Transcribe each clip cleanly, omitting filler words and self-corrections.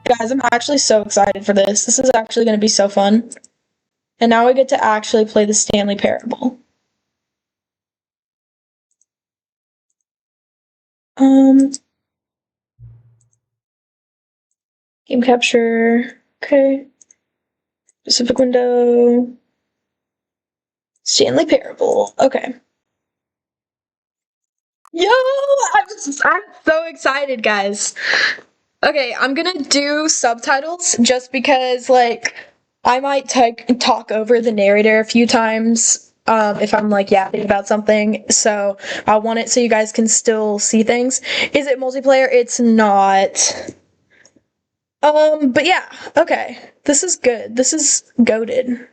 Guys, I'm actually so excited for this. This is actually going to be so fun. And now we get to actually play the Stanley Parable. Game capture. Okay. Specific window. Stanley Parable. Okay. Yo! I'm so excited, guys. Okay, I'm gonna do subtitles just because, like, I might talk over the narrator a few times if I'm, like, yapping about something. So I want it so you guys can still see things. Is it multiplayer? It's not. But yeah, okay. This is good. This is goated.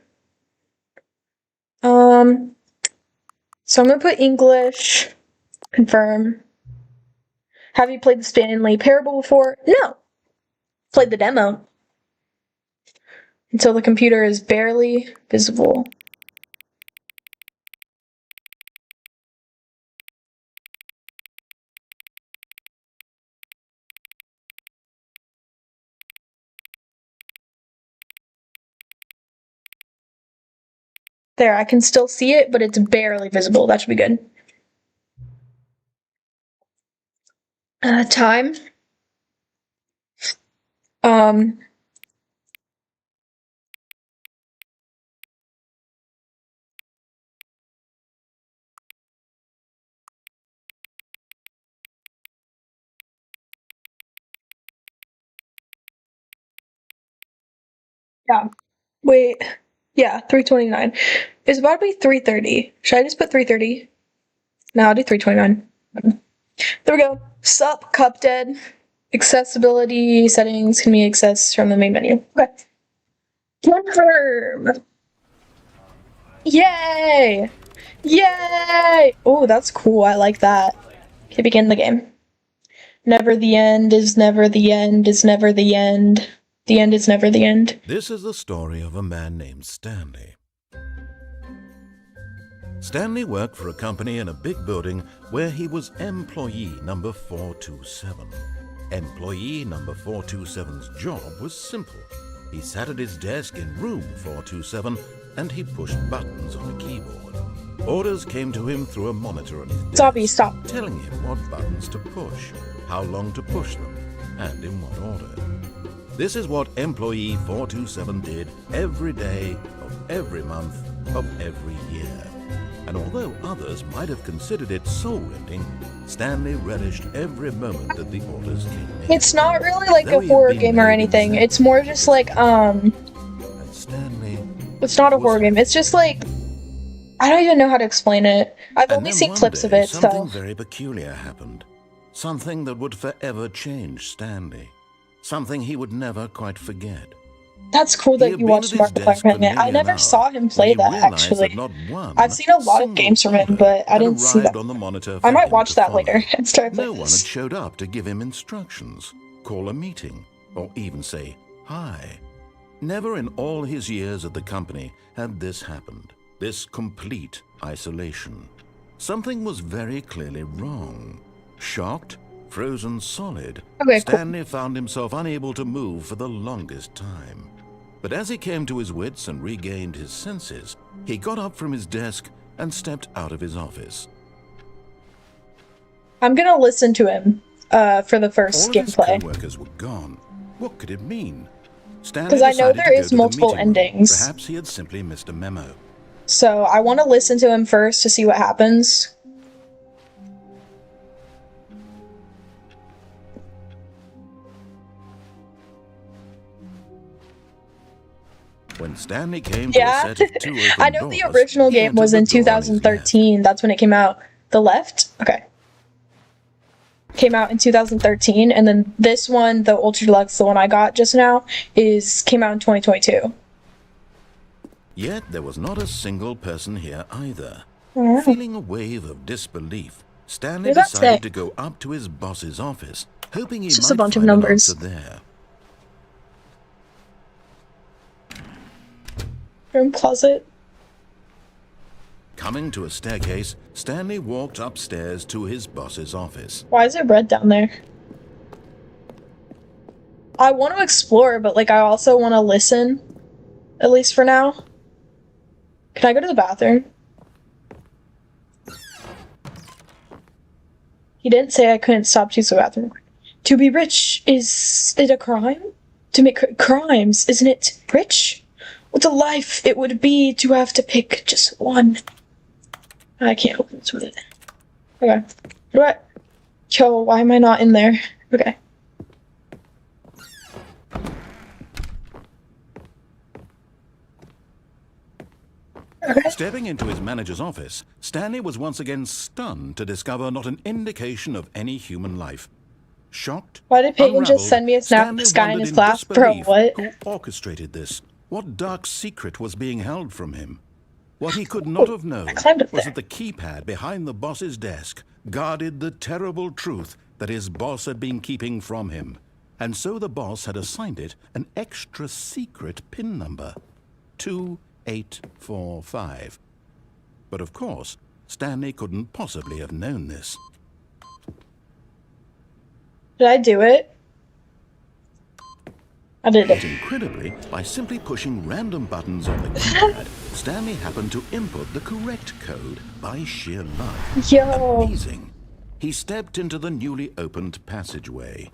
So I'm gonna put English. Confirm. Have you played the Stanley Parable before? No. Played the demo. Until the computer is barely visible. There, I can still see it, but it's barely visible. That should be good. Time. Yeah. Wait. Yeah, 3:29. It's about to be 3:30. Should I just put 3:30? No, I'll do 3:29. There we go. Sup, cup dead. Accessibility settings can be accessed from the main menu. Okay. Confirm. Yay! Yay! Oh, that's cool. I like that. Okay, begin the game. Never the end is never the end is never the end. The end is never the end. This is the story of a man named Stanley. Stanley worked for a company in a big building where he was employee number 427. Employee number 427's job was simple. He sat at his desk in room 427 and he pushed buttons on a keyboard. Orders came to him through a monitor on his desk, Zombie, stop. telling him what buttons to push, how long to push them, and in what order. This is what employee 427 did every day of every month of every year. And although others might have considered it soul-rending, Stanley relished every moment that the orders came in. It's not really like a horror game or anything. It's more just like, And Stanley it's not a horror game. It's just like, I don't even know how to explain it. I've only seen clips of it, something so. very peculiar happened. Something that would forever change Stanley. Something he would never quite forget. That's cool that you watched Markiplier playing it. I never saw him play that, actually. I've seen a lot of games from him, but I didn't see that. On the monitor I might watch that later and start No playing one had this. showed up to give him instructions, call a meeting, or even say hi. Never in all his years at the company had this happened. This complete isolation. Something was very clearly wrong. Shocked, frozen solid, Okay, cool. Stanley found himself unable to move for the longest time. But as he came to his wits and regained his senses, he got up from his desk and stepped out of his office. I'm gonna listen to him for the first All of his gameplay. co-workers were gone. What could it mean? Stanley Because I know decided there to go is to the multiple meeting room. endings. Perhaps he had simply missed a memo. So I want to listen to him first to see what happens. When Stanley came to a Yeah, set of two open I know the doors, original he game entered was the in door on his left. 2013. That's when it came out. The left? Okay. Came out in 2013, and then this one, the Ultra Deluxe, the one I got just now, came out in 2022. Yet there was not a single person here either. Yeah. Feeling a wave of disbelief, Stanley What does that decided say? to go up to his boss's office, hoping he It's just might a bunch of find an numbers. answer there. Room closet. Coming to a staircase, Stanley walked upstairs to his boss's office. Why is it red down there? I want to explore, but like I also want to listen, at least for now. Can I go to the bathroom? He didn't say I couldn't stop to use the bathroom. To be rich, is it a crime? To make crimes, isn't it rich? What a life it would be to have to pick just one. I can't open this with it. Okay. What? Yo, why am I not in there? Okay. Okay. Stepping into his manager's office, Stanley was once again stunned to discover not an indication of any human life. Shocked, Why did Peyton just unraveled, send me a snap of Stanley this guy in wondered his class? Bro, disbelief what? who orchestrated this? What dark secret was being held from him? What he could not have known was that the keypad behind the boss's desk guarded the terrible truth that his boss had been keeping from him. And so the boss had assigned it an extra secret PIN number, 2845. But of course, Stanley couldn't possibly have known this. Did I do it? I did Yet it. incredibly, by simply pushing random buttons on the keypad, Stanley happened to input the correct code by sheer luck. Yo. Amazing. He stepped into the newly opened passageway.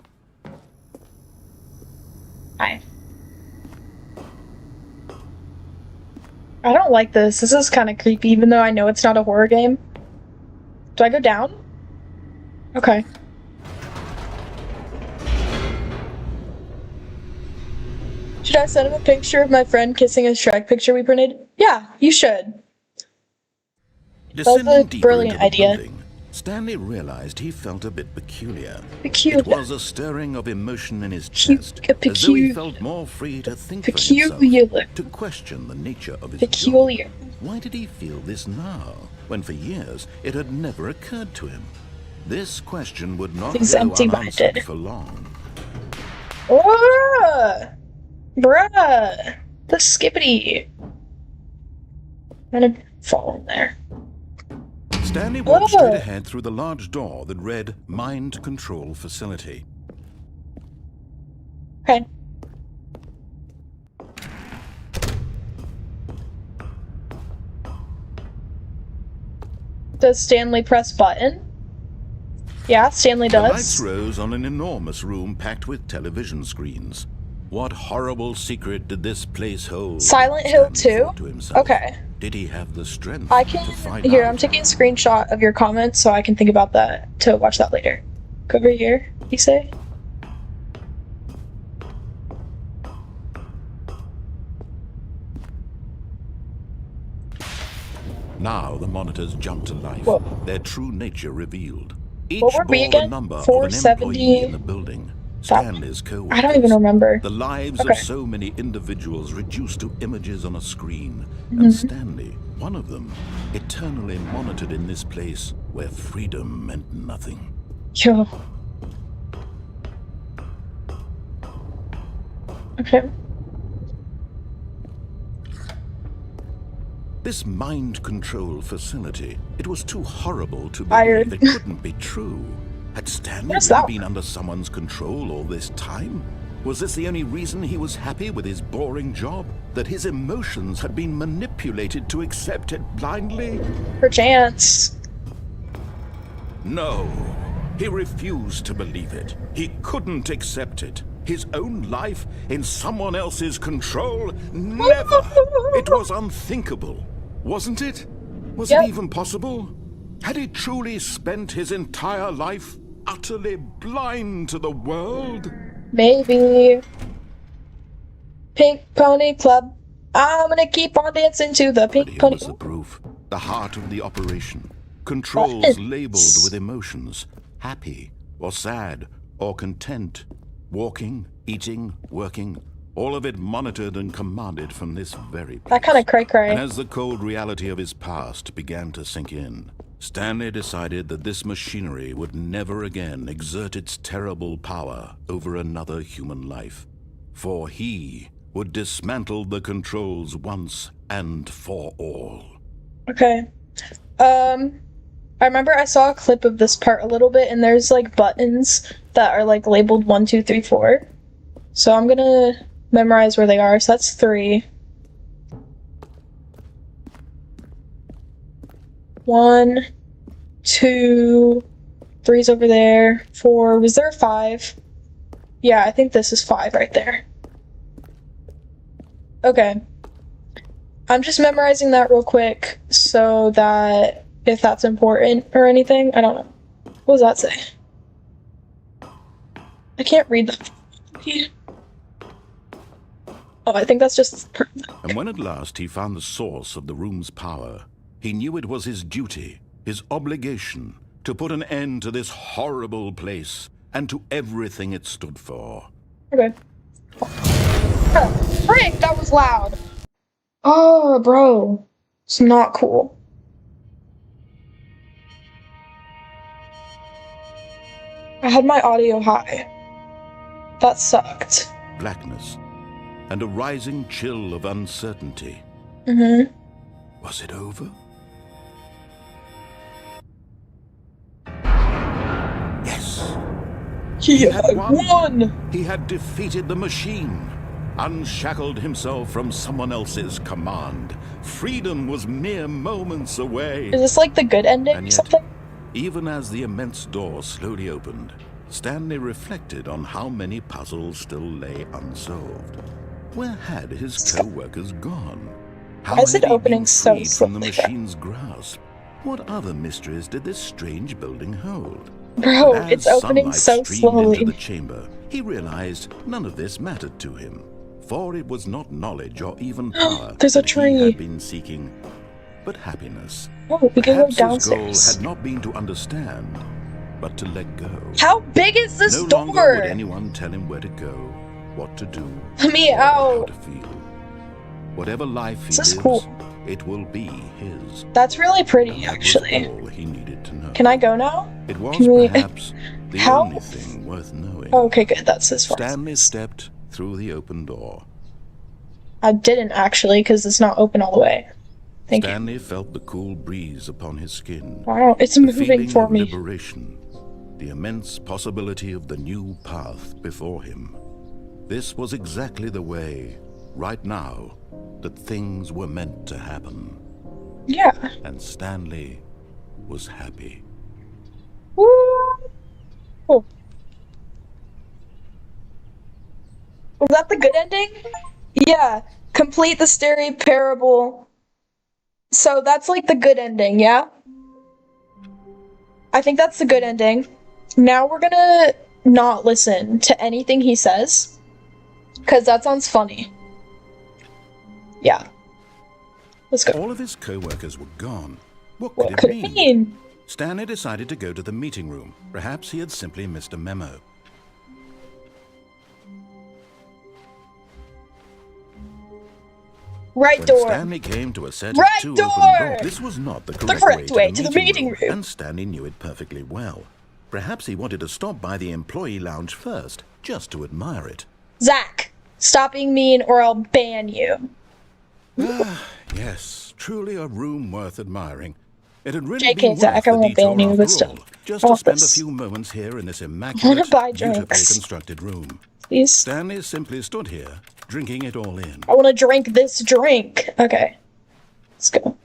Hi. I don't like this. This is kind of creepy, even though I know it's not a horror game. Do I go down? Okay. Should I send him a picture of my friend kissing a Shrek picture we printed? Yeah, you should. Descending a deeper brilliant into the idea. building, Stanley realized he felt a bit peculiar. Peculiar. It was a stirring of emotion in his chest, as though he felt more free to think for himself, to question the nature of his Peculiar. job. Why did he feel this now, when for years it had never occurred to him? This question would not He's go empty-minded. unanswered for long. Oh! Bruh! The skippity! I'm gonna fall in there. Stanley walked straight ahead through the large door that read Mind Control Facility. Okay. Does Stanley press button? Yeah, Stanley The lights does. rose on an enormous room packed with television screens. What horrible secret did this place hold? Silent Hill Stanley 2? thought to himself. Okay. Did he have the strength I can... to find Here, out? I'm taking a screenshot of your comments so I can think about that, to watch that later. Go over here, you say? Now the monitors jumped to life, Whoa. their true nature revealed. Each What were bore we the again? number of an 470 employee in the building. Stanley's co-workers. I don't even remember. The lives Okay. of so many individuals reduced to images on a screen. And Stanley, one of them, eternally monitored in this place where freedom meant nothing. Yo. Okay. This mind control facility, it was too horrible to Fired. believe it couldn't be true. Had Stanley What's really that? been under someone's control all this time? Was this the only reason he was happy with his boring job? That his emotions had been manipulated to accept it blindly? Perchance. No. He refused to believe it. He couldn't accept it. His own life in someone else's control? Never! It was unthinkable. Wasn't it? Was Yep. it even possible? Had he truly spent his entire life utterly blind to the world? Maybe. Pink Pony Club. I'm gonna keep on dancing to the But Pink here Pony was the Club. proof. The heart of the operation. Controls Buttons. labeled with emotions. Happy, or sad, or content. Walking, eating, working. All of it monitored and commanded from this very place. That kind of cray-cray. And as the cold reality of his past began to sink in, Stanley decided that this machinery would never again exert its terrible power over another human life. For he would dismantle the controls once and for all. Okay. I remember I saw a clip of this part a little bit, and there's like buttons that are like labeled 1, 2, 3, 4. So I'm gonna memorize where they are. So that's 3. 1, 2, 3's over there. 4. Was there 5? Yeah, I think this is 5 right there. Okay. I'm just memorizing that real quick so that if that's important or anything, I don't know. What does that say? I can't read that. Oh, I think that's just... And when at last he found the source of the room's power, he knew it was his duty, his obligation, to put an end to this horrible place and to everything it stood for. Okay. Oh, frick, that was loud. Oh, bro. It's not cool. I had my audio high. That sucked. Blackness and a rising chill of uncertainty. Mm-hmm. Was it over? Yes. He had won! He had defeated the machine, unshackled himself from someone else's command. Freedom was mere moments away. Is this like the good ending And or yet, something? even as the immense door slowly opened, Stanley reflected on how many puzzles still lay unsolved. Where had his co-workers gone? How Why is had it he opening been so freed from the slowly? machine's grasp? What other mysteries did this strange building hold? Bro, But as it's opening sunlight so streamed into the slowly. chamber, he realized none of this mattered to him, for it was not knowledge or even power There's a that he had tree. been seeking, but happiness. Oh, we can go Perhaps his goal downstairs. had not been to understand, but to let go. How big is this No door? longer would anyone tell him where to go, what to do, Let me or how out. to feel. Whatever life he This is lives, cool. it will be his. That's really pretty, And that actually. was all he needed to know. Can I go now? It was Can we- perhaps the How? only thing worth knowing. Oh, okay, good. That's this one. Stanley stepped through the open door. I didn't actually, because it's not open all the way. Thank you. Stanley felt the cool breeze upon his skin. Wow, it's The moving feeling for of me. liberation, the immense possibility of the new path before him. This was exactly the way, right now, that things were meant to happen. Yeah. And Stanley was happy. Woo! Cool. Was that the good ending? Yeah. Complete the Stanley Parable. So that's like the good ending, yeah? I think that's the good ending. Now we're gonna not listen to anything he says, because that sounds funny. Yeah. Let's go. All of his co-workers were gone. What What could could it it mean? mean? Stanley decided to go to the meeting room. Perhaps he had simply missed a memo. Right When door. Stanley came to a set Right of 2 door! open doors, this was not the correct way to the meeting room. and Stanley knew it perfectly well. Perhaps he wanted to stop by the employee lounge first, just to admire it. Zach, stop being mean or I'll ban you. Yes, truly a room worth admiring. It had really JK, been worth Zach, I the won't ban detour you, but after still. all, just I to want spend this. a few moments here in this immaculate, buy beautifully drinks. constructed room. Please. Stanley simply stood here, drinking it all in. I want to drink this drink. Okay. Let's go.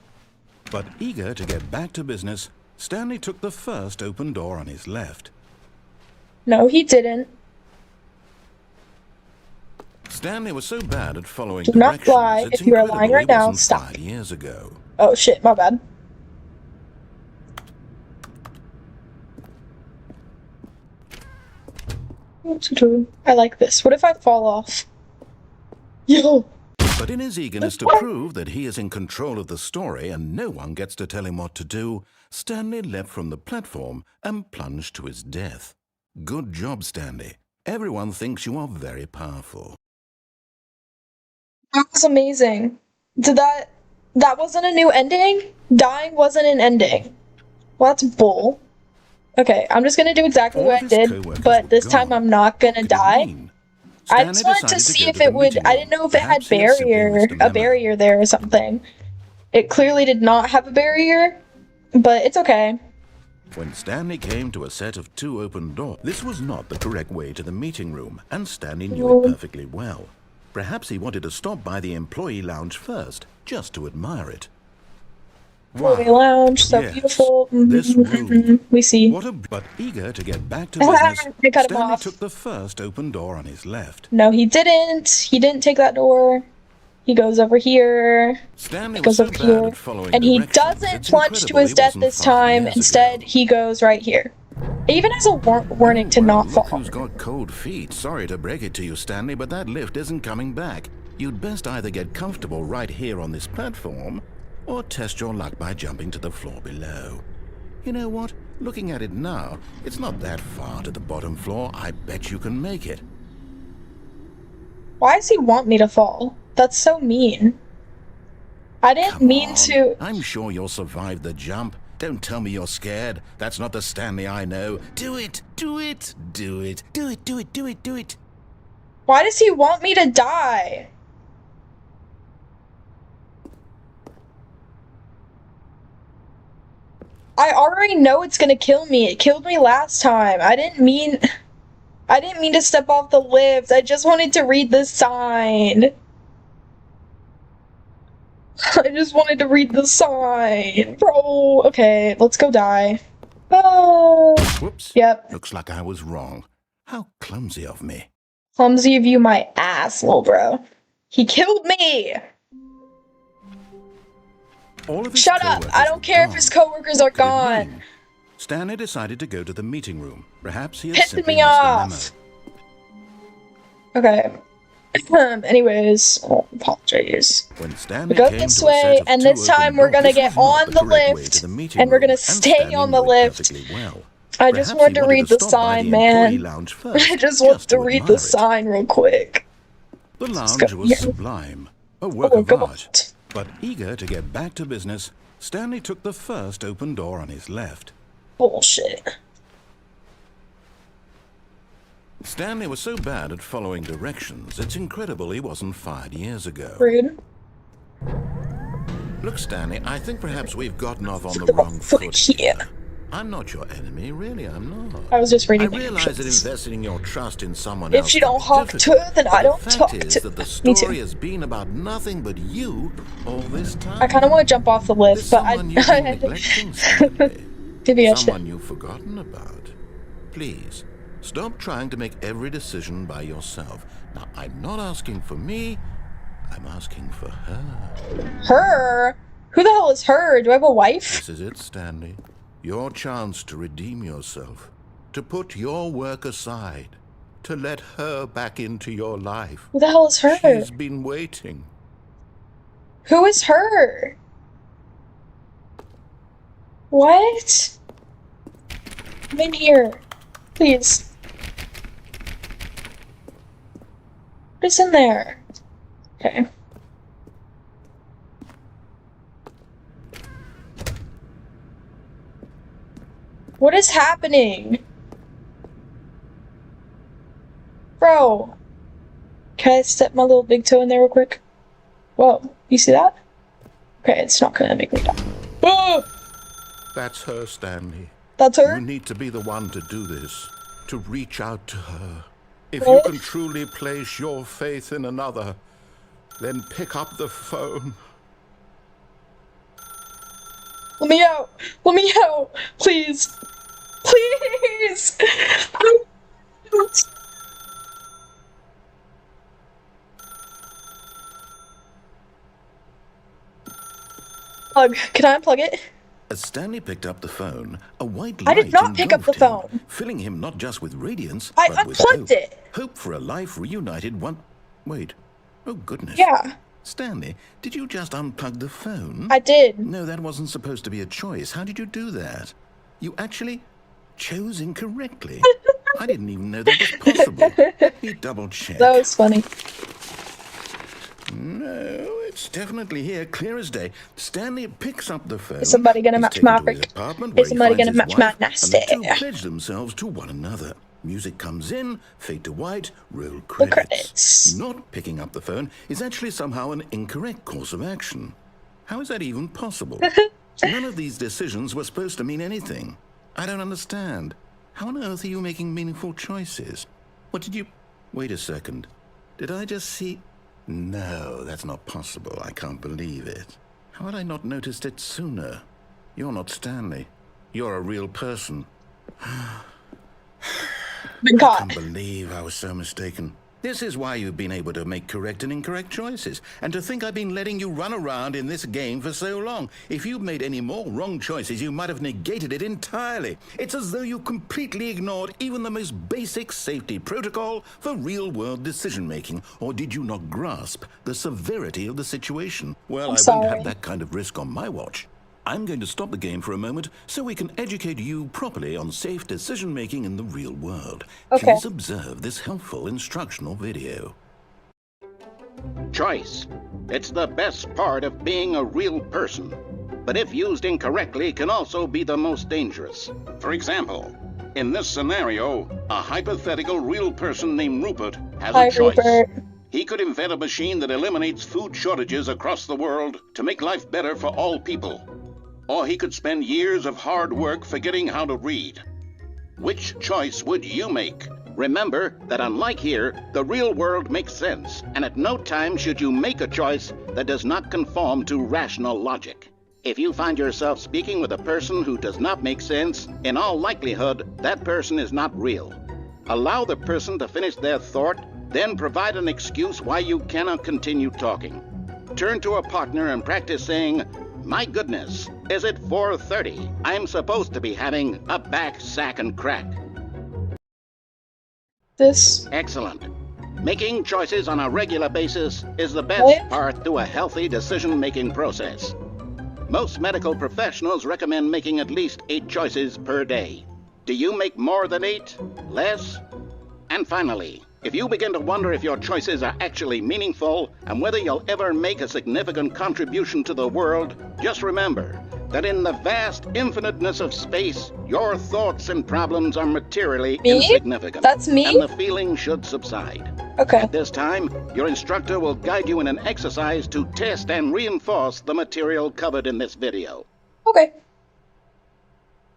But eager to get back to business, Stanley took the first open door on his left. No, he didn't. Stanley was so bad at following Do not directions, lie. it's If you are incredible lying he right now, wasn't stop. 5 years ago. Oh shit, my bad. What to do? I like this. What if I fall off? Yo! But in his eagerness to prove that he is in control of the story and no one gets to tell him what to do, Stanley leapt from the platform and plunged to his death. Good job, Stanley. Everyone thinks you are very powerful. That was amazing. That wasn't a new ending? Dying wasn't an ending. Well, that's bull. Okay, I'm just gonna do exactly All what of I his did, co-workers but were this time gone. I'm not gonna Could it die. mean? I just Stanley wanted to decided see go if to it the would. meeting I room. didn't know if it had Perhaps he had simply barrier, missed a a memo. barrier there or something. It clearly did not have a barrier, but it's okay. When Stanley came to a set of 2 open doors, this was not the correct way to the meeting room, and Stanley knew it perfectly well. Perhaps he wanted to stop by the employee lounge first, just to admire it. Employee lounge, so yes, beautiful. This room. We see. But eager to get back to business, They cut him Stanley off. took the first open door on his left. No, he didn't. He didn't take that door. He goes over here. Stanley Goes was so over bad here. at following And he directions, doesn't it's plunge to incredible his he death wasn't this 5 time. years Instead, ago. he goes right here. It even has a warning to not Look fall. who's got cold feet. Sorry to break it to you, Stanley, but that lift isn't coming back. You'd best either get comfortable right here on this platform, or test your luck by jumping to the floor below. You know what? Looking at it now, it's not that far to the bottom floor. I bet you can make it. Why does he want me to fall? That's so mean. I didn't Come mean on. to. I'm sure you'll survive the jump. Don't tell me you're scared. That's not the Stanley I know. Do it! Do it! Do it! Do it! Do it! Do it! Do it! Why does he want me to die? I already know it's gonna kill me. It killed me last time. I didn't mean to step off the lift. I just wanted to read the sign. I just wanted to read the sign. Bro, okay, let's go die. Oh. Whoops. Yep. Looks like I was wrong. How clumsy of me. Clumsy of you, my ass, little bro. He killed me! All of his Shut up! coworkers I don't were care if gone. his coworkers are What could it gone. mean? Stanley decided to go to the meeting room. Perhaps he had Pissing simply me missed off. the memo. Okay. Anyways, apologies. When Stanley Go came this to a set way, of and 2 this time open we're gonna doors, get this was not on the correct way lift, to the meeting and we're gonna room, stay Stanley on the knew it lift. perfectly well. I just Perhaps wanted he to read the stop by sign, the employee man. lounge first, I just want to read the admire it. sign real quick. The Let's lounge go was here. sublime, a work Oh, of come art. But eager to get back to business, Stanley took the first open door on his left. Bullshit. Stanley was so bad at following directions, it's incredible he wasn't 5 years ago. Rude. Look, Stanley, I think perhaps we've gotten off on the wrong foot here. I'm not your enemy, really, I'm not. I was just reading I the realize that directions. investing your trust in someone If else you can don't be talk to difficult, her, then but I the don't fact talk is to that the Me too. story has been about nothing but you all this time. I kind of want to jump off the lift, There's but someone you've been I neglecting, Stanley. maybe I should. Someone you've forgotten about. Please, stop trying to make every decision by yourself. Now, I'm not asking for me, I'm asking for her. Her? Who the hell is her? Do I have a wife? This is it, Stanley. Your chance to redeem yourself, to put your work aside, to let her back into your life. Who the hell is her? She's been waiting. Who is her? What? I'm in here. Please. What is in there? Okay. What is happening? Bro. Can I step my little big toe in there real quick? Whoa, you see that? Okay, it's not gonna make me die. Oh! That's her, Stanley. That's her? You need to be the one to do this, to reach out to her. If What? you can truly place your faith in another, then pick up the phone. Let me out! Let me out! Please! Please! Plug. Can I unplug it? As Stanley picked up the phone, a white I light did not pick up the engulfed him, phone. filling him not just with radiance, I but with unplugged hope. it. Hope for a life reunited one... Wait. Oh, goodness. Yeah, Stanley, did you just unplug the phone? I did. No, that wasn't supposed to be a choice. How did you do that? You actually chose incorrectly. I didn't even know that was possible. Let me double check. That was funny. No, it's definitely here, clear as day. Stanley picks up the phone. Is somebody gonna He's match taken to his Maverick? apartment Is where he somebody finds gonna his match wife, my and the two nasty? pledge themselves to one another. Music comes in, fade to white, roll The credits. credits. Not picking up the phone is actually somehow an incorrect course of action. How is that even possible? None of these decisions were supposed to mean anything. I don't understand. How on earth are you making meaningful choices? What did you... Wait a second. Did I just see... No, that's not possible. I can't believe it. How had I not noticed it sooner? You're not Stanley. You're a real person. Been I caught. can't believe I was so mistaken. This is why you've been able to make correct and incorrect choices. And to think I've been letting you run around in this game for so long. If you'd made any more wrong choices, you might have negated it entirely. It's as though you completely ignored even the most basic safety protocol for real-world decision-making. Or did you not grasp the severity of the situation? Well, I'm I sorry. won't have that kind of risk on my watch. I'm going to stop the game for a moment so we can educate you properly on safe decision-making in the real world. Okay. Please observe this helpful instructional video. Choice. It's the best part of being a real person. But if used incorrectly, can also be the most dangerous. For example, in this scenario, a hypothetical real person named Rupert has Hi, a choice. Rupert. He could invent a machine that eliminates food shortages across the world to make life better for all people. Or he could spend years of hard work forgetting how to read. Which choice would you make? Remember that unlike here, the real world makes sense, and at no time should you make a choice that does not conform to rational logic. If you find yourself speaking with a person who does not make sense, in all likelihood, that person is not real. Allow the person to finish their thought, then provide an excuse why you cannot continue talking. Turn to a partner and practice saying, "My goodness, is it 4:30? I'm supposed to be having a back, sack, and crack." This. Excellent. Making choices on a regular basis is the best What? part to a healthy decision-making process. Most medical professionals recommend making at least 8 choices per day. Do you make more than 8? Less? And finally, if you begin to wonder if your choices are actually meaningful and whether you'll ever make a significant contribution to the world, just remember that in the vast infiniteness of space, your thoughts and problems are materially Me? insignificant. That's me? And the feeling should subside. Okay. At this time, your instructor will guide you in an exercise to test and reinforce the material covered in this video. Okay.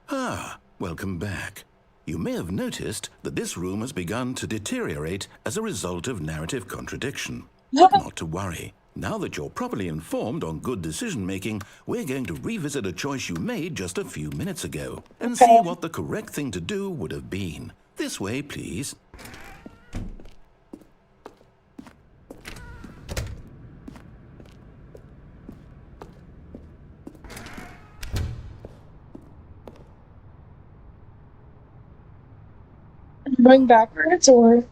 Ah, welcome back. You may have noticed that this room has begun to deteriorate as a result of narrative contradiction. But not to worry. Now that you're properly informed on good decision-making, we're going to revisit a choice you made just a few minutes ago and see what the correct thing to do would have been. This way, please. Going backwards or?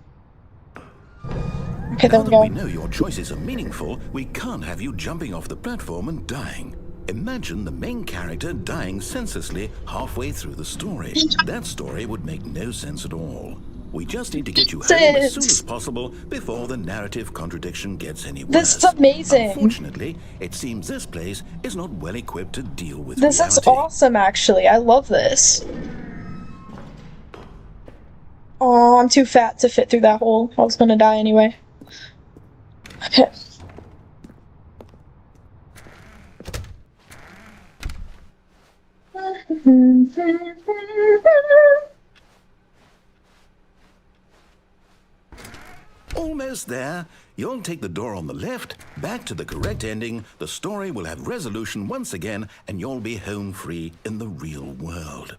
Okay, there Now we that go. we know your choices are meaningful, we can't have you jumping off the platform and dying. Imagine the main character dying senselessly halfway through the story. That story would make no sense at all. We just need to get you home as soon as possible before the narrative contradiction gets any worse. This is amazing. Unfortunately, it seems this place is not well equipped to deal with This reality. is awesome, actually. I love this. Oh, I'm too fat to fit through that hole. I was gonna die anyway. Okay. Almost there. You'll take the door on the left, back to the correct ending, the story will have resolution once again, and you'll be home free in the real world.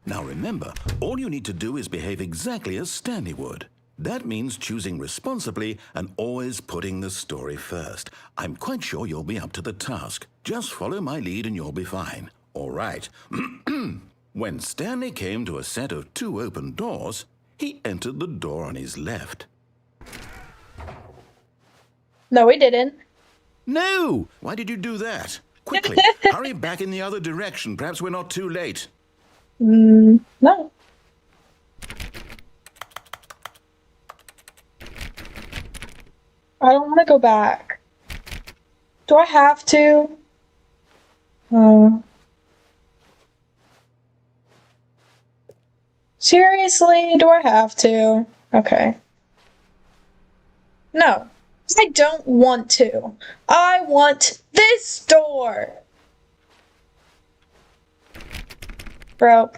Now remember, all you need to do is behave exactly as Stanley would. That means choosing responsibly and always putting the story first. I'm quite sure you'll be up to the task. Just follow my lead and you'll be fine. All right. When Stanley came to a set of 2 open doors, he entered the door on his left. No, we didn't. No! Why did you do that? Quickly, hurry back in the other direction. Perhaps we're not too late. No. I don't want to go back. Do I have to? Seriously, do I have to? Okay. No, I don't want to. I want this door. Bro.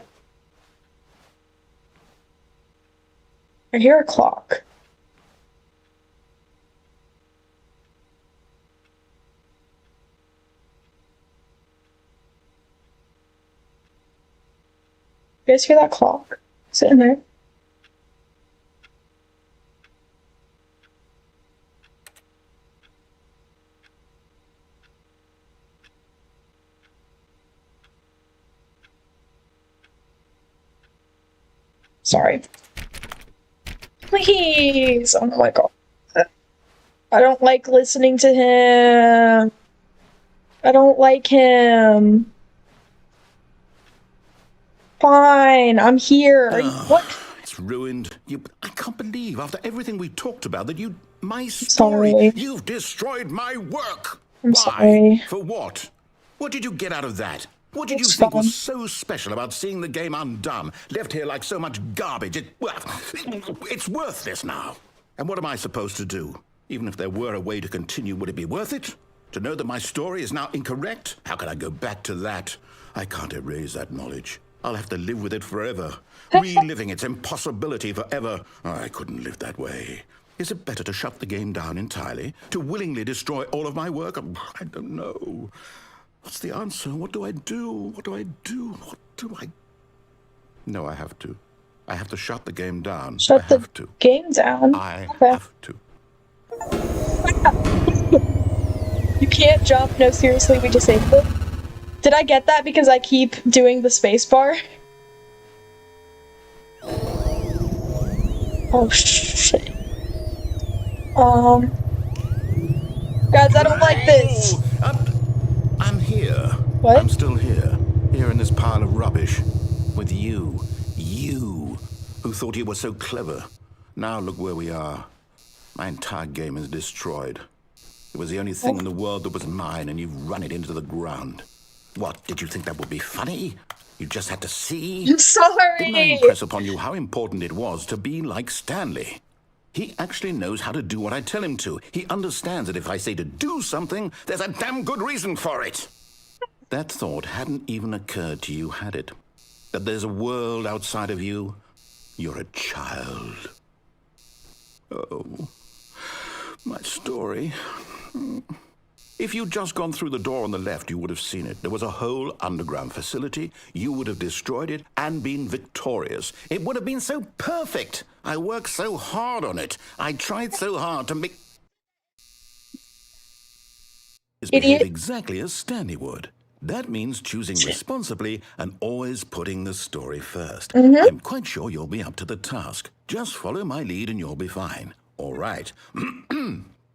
I hear a clock. You guys hear that clock? Sitting there. Sorry. Please! Oh my god. I don't like listening to him. I don't like him. Fine, I'm here. What? It's ruined. I can't believe, after everything we talked about, that you... My Sorry. story. You've destroyed my work. I'm Why? sorry. For what? What did you get out of that? What did you It's think fun. was so special about seeing the game undone, left here like so much garbage? It's worthless now. And what am I supposed to do? Even if there were a way to continue, would it be worth it? To know that my story is now incorrect? How can I go back to that? I can't erase that knowledge. I'll have to live with it forever, reliving its impossibility forever. I couldn't live that way. Is it better to shut the game down entirely? To willingly destroy all of my work? I don't know. What's the answer? What do I do? What do I do? What do I... No, I have to. I have to shut the game down. Shut I have the to. game down. I Okay. have to. You can't jump. No, seriously, we disabled it. Did I get that because I keep doing the space bar? Oh shit. Guys, I don't like this. I'm here. What? I'm still here. Here in this pile of rubbish. With you. You. Who thought you were so clever. Now look where we are. My entire game is destroyed. It was the only thing in the world that was mine, and you've run it into the ground. What, did you think that would be funny? You just had to see? I'm Didn't I sorry. impress upon you how important it was to be like Stanley? He actually knows how to do what I tell him to. He understands that if I say to do something, there's a damn good reason for it. That thought hadn't even occurred to you, had it? That there's a world outside of you? You're a child. Oh, my story. If you'd just gone through the door on the left, you would have seen it. There was a whole underground facility. You would have destroyed it and been victorious. It would have been so perfect. I worked so hard on it. I tried so hard to make... behave exactly as Stanley would. That means choosing responsibly and always putting the story first. I'm quite sure you'll be up to the task. Just follow my lead and you'll be fine. All right.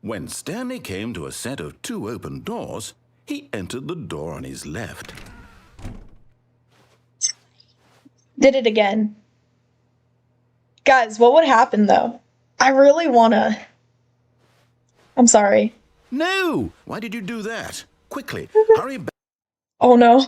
When Stanley came to a set of 2 open doors, he entered the door on his left. Did it again. Guys, what would happen though? I really wanna... I'm sorry. No! Why did you do that? Quickly, hurry back. Oh no.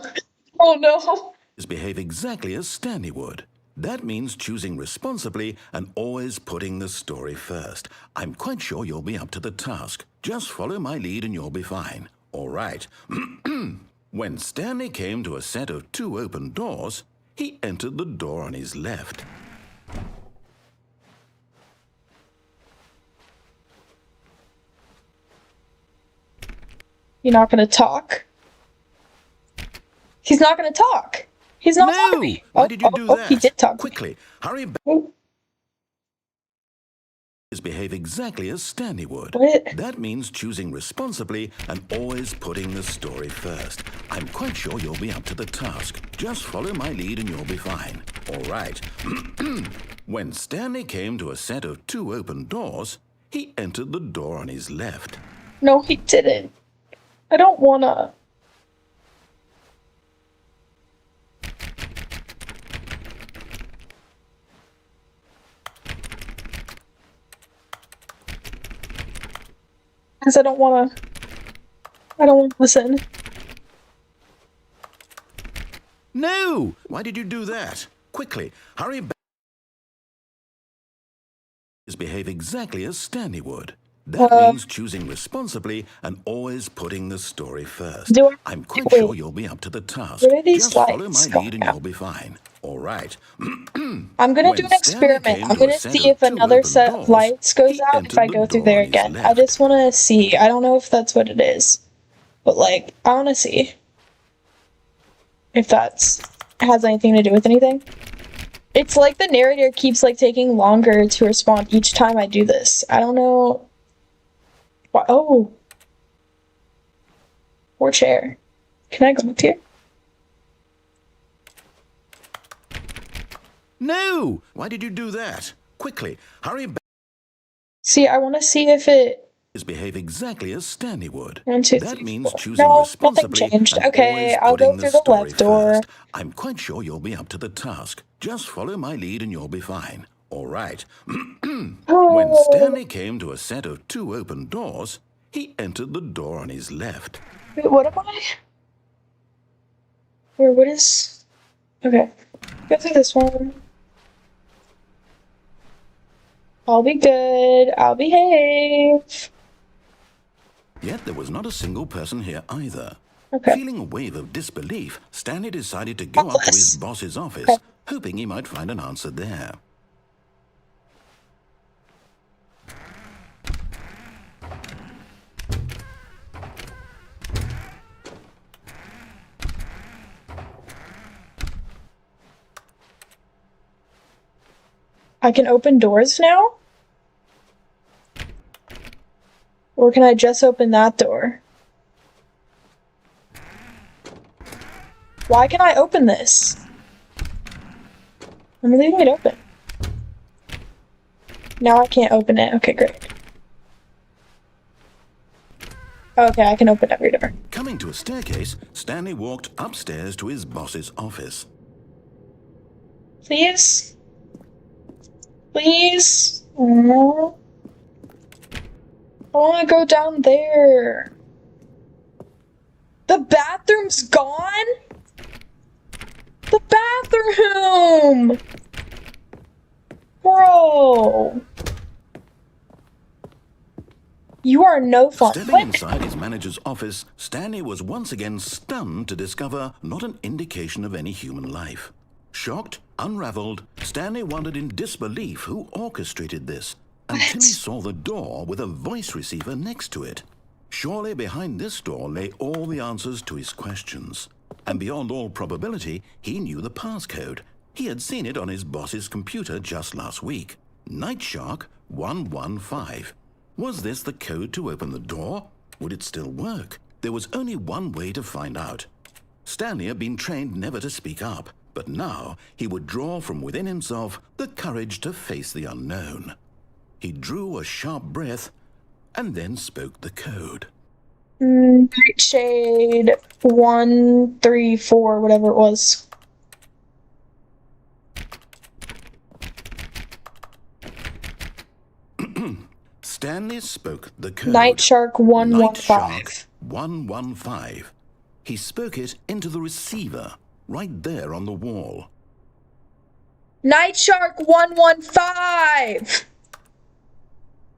Oh no. Behave exactly as Stanley would. That means choosing responsibly and always putting the story first. I'm quite sure you'll be up to the task. Just follow my lead and you'll be fine. All right. When Stanley came to a set of 2 open doors, he entered the door on his left. You're not gonna talk? He's not gonna talk. He's not talking to me. Why did you do that? He did talk. Quickly, hurry back. Behave exactly as Stanley would. What? That means choosing responsibly and always putting the story first. I'm quite sure you'll be up to the task. Just follow my lead and you'll be fine. All right. When Stanley came to a set of 2 open doors, he entered the door on his left. No, he didn't. I don't wanna. Because I don't wanna listen. No! Why did you do that? Quickly, hurry back. Behave exactly as Stanley would. That means choosing responsibly and always putting the story first. do I, I'm quite wait, sure you'll be up to the task. what are these Just follow my lights lead and going out? you'll be fine. All right. I'm gonna do When an Stanley experiment. came I'm to a gonna set see of if 2 another open set of doors, lights goes he out if I entered the go through door there on his again. I left. just wanna see. I don't know if that's what it is, but like, I wanna see if that's has anything to do with anything. It's like the narrator keeps like taking longer to respond each time I do this. I don't know. Why. Oh, poor chair. Can I go up here? No! Why did you do that? Quickly, hurry back. See, I want to see if it. Behave exactly as Stanley would. 1, 2, That 3, means 4. choosing No, nothing responsibly changed. and Okay, always I'll go putting the through the story left door. first. I'm quite sure you'll be up to the task. Just follow my lead and you'll be fine. All right. When Stanley came to a set of 2 open doors, he entered the door on his left. Wait, what am I? Or what is? Okay, go through this one. I'll be good. I'll behave. Yet there was not a single person here either. Okay. Feeling a wave of disbelief, Stanley decided to go up to his boss's office, Okay. hoping he might find an answer there. I can open doors now? Or can I just open that door? Why can I open this? I'm leaving it open. Now I can't open it. Okay, great. Okay, I can open every door. Coming to a staircase, Stanley walked upstairs to his boss's office. Please? Please? Aww. I want to go down there. The bathroom's gone? The bathroom! Bro! You are no fun. Stepping inside his manager's office, Stanley was once again stunned to discover not an indication of any human life. Shocked, unraveled, Stanley wondered in disbelief who orchestrated this, until he saw the door with a voice receiver next to it. Surely behind this door lay all the answers to his questions. And beyond all probability, he knew the passcode. He had seen it on his boss's computer just last week. Nightshark 115. Was this the code to open the door? Would it still work? There was only one way to find out. Stanley had been trained never to speak up, but now he would draw from within himself the courage to face the unknown. He drew a sharp breath and then spoke the code. Nightshade 134, whatever it was. Stanley spoke the code. Nightshark 115. Nightshark 115. He spoke it into the receiver, right there on the wall. Nightshark 115!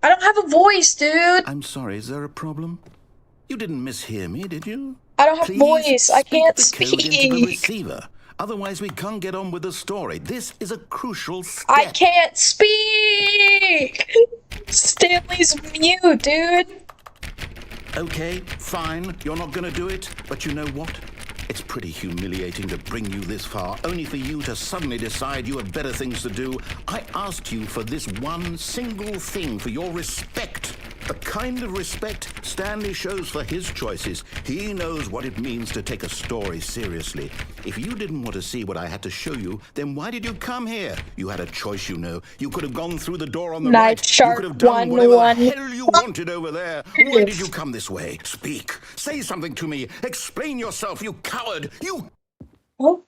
I don't have a voice, dude! I'm sorry, is there a problem? You didn't mishear me, did you? I don't have a voice. I can't speak the code into the speak. receiver. Otherwise, we can't get on with the story. This is a crucial step. I can't speak! Stanley's mute, dude. Okay, fine. You're not going to do it. But you know what? It's pretty humiliating to bring you this far, only for you to suddenly decide you have better things to do. I asked you for this one single thing, for your respect. The kind of respect Stanley shows for his choices. He knows what it means to take a story seriously. If you didn't want to see what I had to show you, then why did you come here? You had a choice, you know. You could have gone through the door on the right. You could have done whatever the hell you wanted over there. Why did you come this way? Speak. Say something to me. Explain yourself, you coward. You... Oh.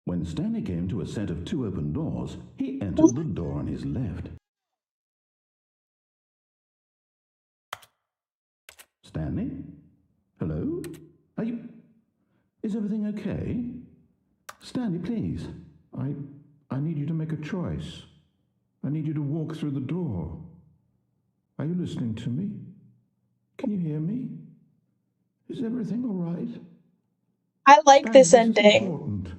When Stanley came to a set of 2 open doors, he entered the door on his left. Stanley? Hello? Are you... Is everything okay? Stanley, please. I need you to make a choice. I need you to walk through the door. Are you listening to me? Can you hear me? Is everything all right? I like Stanley, this this is ending. important.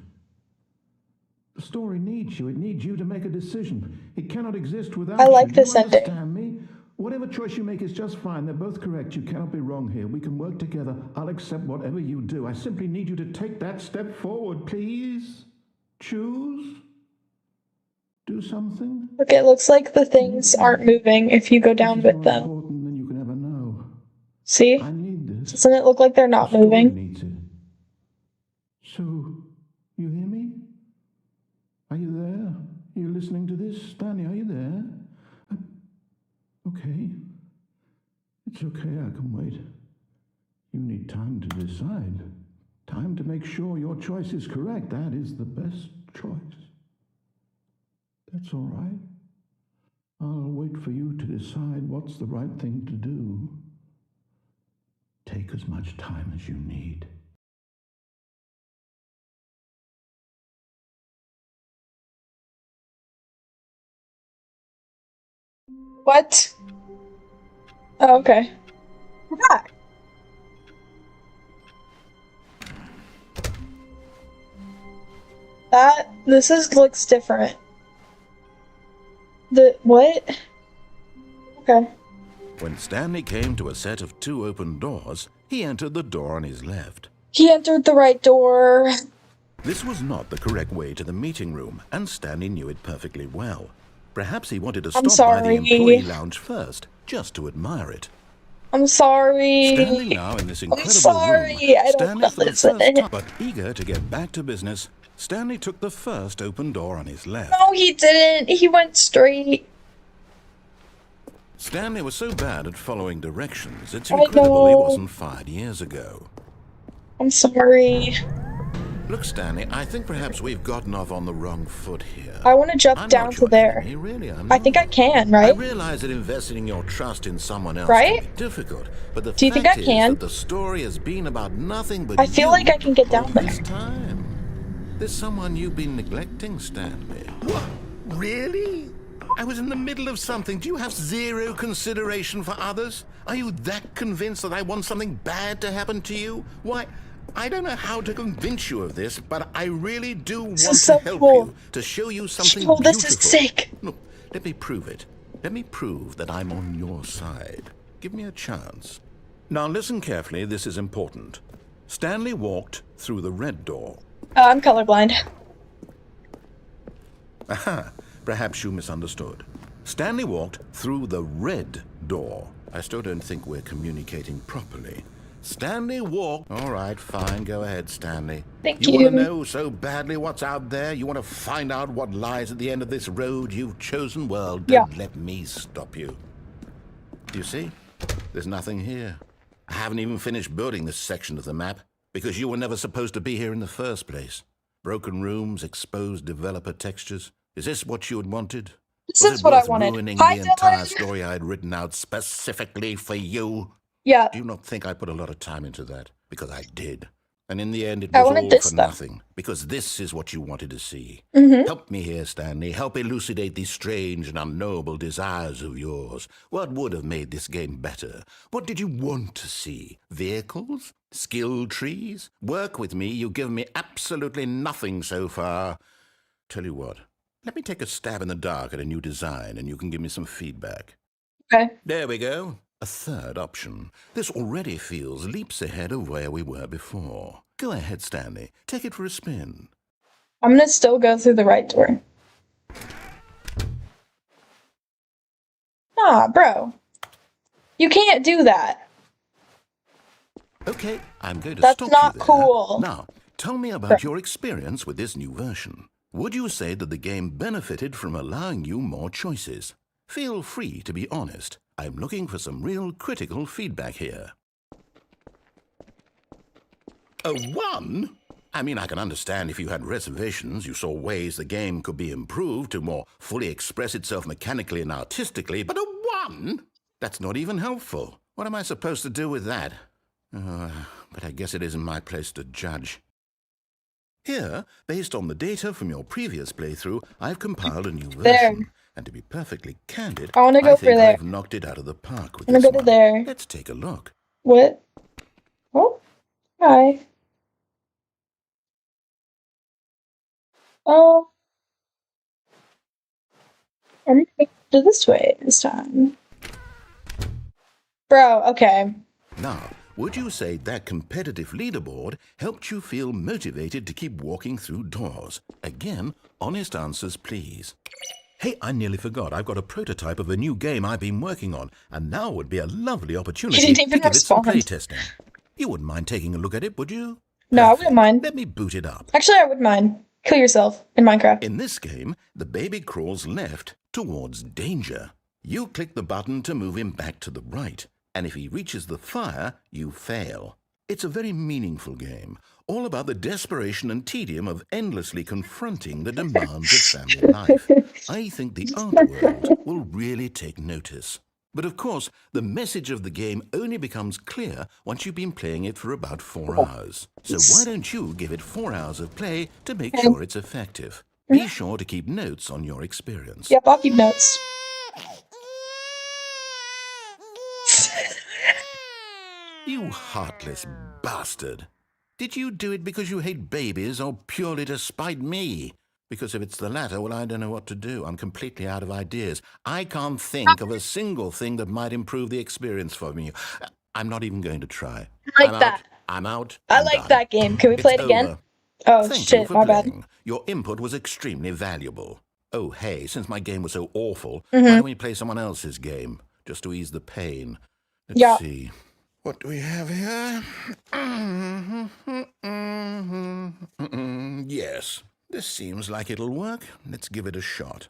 The story needs you. It needs you to make a decision. It cannot exist without I you. like Do you this ending. understand me? Whatever choice you make is just fine. They're both correct. You cannot be wrong here. We can work together. I'll accept whatever you do. I simply need you to take that step forward, please. Choose. Do something. Look, it looks like the things aren't moving if you go This down is with more them. important than you can ever know. See? I need this. Doesn't it look like they're The not story moving? needs it. So, you hear me? Are you there? Are you listening to this? Stanley, are you there? Okay. It's okay, I can wait. You need time to decide. Time to make sure your choice is correct. That is the best choice. That's all right. I'll wait for you to decide what's the right thing to do. Take as much time as you need. What? Oh, okay. We're back. Looks different. What? Okay. When Stanley came to a set of 2 open doors, he entered the door on his left. He entered the right door. This was not the correct way to the meeting room, and Stanley knew it perfectly well. Perhaps he wanted to I'm stop by the sorry. employee lounge first, just to admire it. I'm sorry. Standing now in this incredible sorry. room, I don't Stanley wanna for the listen. first time, but eager to get back to business, Stanley took the first open door on his left. No, he didn't. He went straight. Stanley was so bad at following directions, it's I incredible he know. wasn't fired years ago. I'm sorry. Look, Stanley, I think perhaps we've gotten off on the wrong foot here. I want to jump I'm down not to your there. enemy, really, I'm I think not. I can, I right? realize that investing your trust in someone else Right? can be difficult, but the Do you think fact I is can? that the story has been about nothing but I feel you like I can get down all there. this time. There's someone you've been neglecting, Stanley. What? Really? I was in the middle of something. Do you have zero consideration for others? Are you that convinced that I want something bad to happen to you? Why, I don't know how to convince you of this, but I really do want is to so help cool. you, to show you something Oh, beautiful. this is sick. Look, let me prove it. Let me prove that I'm on your side. Give me a chance. Now listen carefully, this is important. Stanley walked through the red door. I'm colorblind. Aha, perhaps you misunderstood. Stanley walked through the red door. I still don't think we're communicating properly. Stanley walked... All right, fine, go ahead, Stanley. Thank You want you. to know so badly what's out there? You want to find out what lies at the end of this road you've chosen? Well, don't let me stop you. Do you see? There's nothing here. I haven't even finished building this section of the map, because you were never supposed to be here in the first place. Broken rooms, exposed developer textures. Is this what you had wanted? This Was is it what I worth wanted. ruining Hi, the entire Dylan. story I had written out specifically for you? Yeah. Do you not think I put a lot of time into that? Because I did. And in the end, it I was wanted all this for though. nothing. Because this is what you wanted to see. Mm-hmm. Help me here, Stanley. Help elucidate these strange and unknowable desires of yours. What would have made this game better? What did you want to see? Vehicles? Skill trees? Work with me. You've given me absolutely nothing so far. Tell you what. Let me take a stab in the dark at a new design, and you can give me some feedback. Okay. There we go. A third option. This already feels leaps ahead of where we were before. Go ahead, Stanley. Take it for a spin. I'm gonna still go through the right door. Nah, bro. You can't do that. Okay, I'm going to That's stop not you there. cool. Now, tell me about your experience with this new version. Would you say that the game benefited from allowing you more choices? Feel free to be honest. I'm looking for some real critical feedback here. A 1? I mean, I can understand if you had reservations, you saw ways the game could be improved to more fully express itself mechanically and artistically, but a 1? That's not even helpful. What am I supposed to do with that? But I guess it isn't my place to judge. Here, based on the data from your previous playthrough, I've compiled a new version. And to be perfectly candid, I wanna go I for think there. I've knocked it out of the park with I'm gonna this go to one. there. Let's take a look. What? Oh, hi. Oh, I'm gonna go this way this time. Bro, okay. Now, would you say that competitive leaderboard helped you feel motivated to keep walking through doors? Again, honest answers, please. Hey, I nearly forgot. I've got a prototype of a new game I've been working on, and now would be a lovely He opportunity didn't to even give it some respond. playtesting. You wouldn't mind taking a look at it, would you? No, I wouldn't mind. Let me boot it up. Actually, I wouldn't mind. Kill yourself in Minecraft. In this game, the baby crawls left towards danger. You click the button to move him back to the right, and if he reaches the fire, you fail. It's a very meaningful game, all about the desperation and tedium of endlessly confronting the demands of family life. I think the art world will really take notice. But of course, the message of the game only becomes clear once you've been playing it for about 4 hours. So why don't you give it 4 hours of play to make sure it's effective? Be sure to keep notes on your experience. Yep, I'll keep notes. You heartless bastard. Did you do it because you hate babies or purely to spite me? Because if it's the latter, well, I don't know what to do. I'm completely out of ideas. I can't think of a single thing that might improve the experience for me. I'm not even going to try. I like I'm that. out. I'm out. I I'm like done. that game. Can we play it It's again? over. Oh, Thank you shit, for my bad. playing. Your input was extremely valuable. Oh, hey, since my game was so awful, Mm-hmm. why don't we play someone else's game, just to ease the pain? Let's Yeah. see. What do we have here? Yes, this seems like it'll work. Let's give it a shot.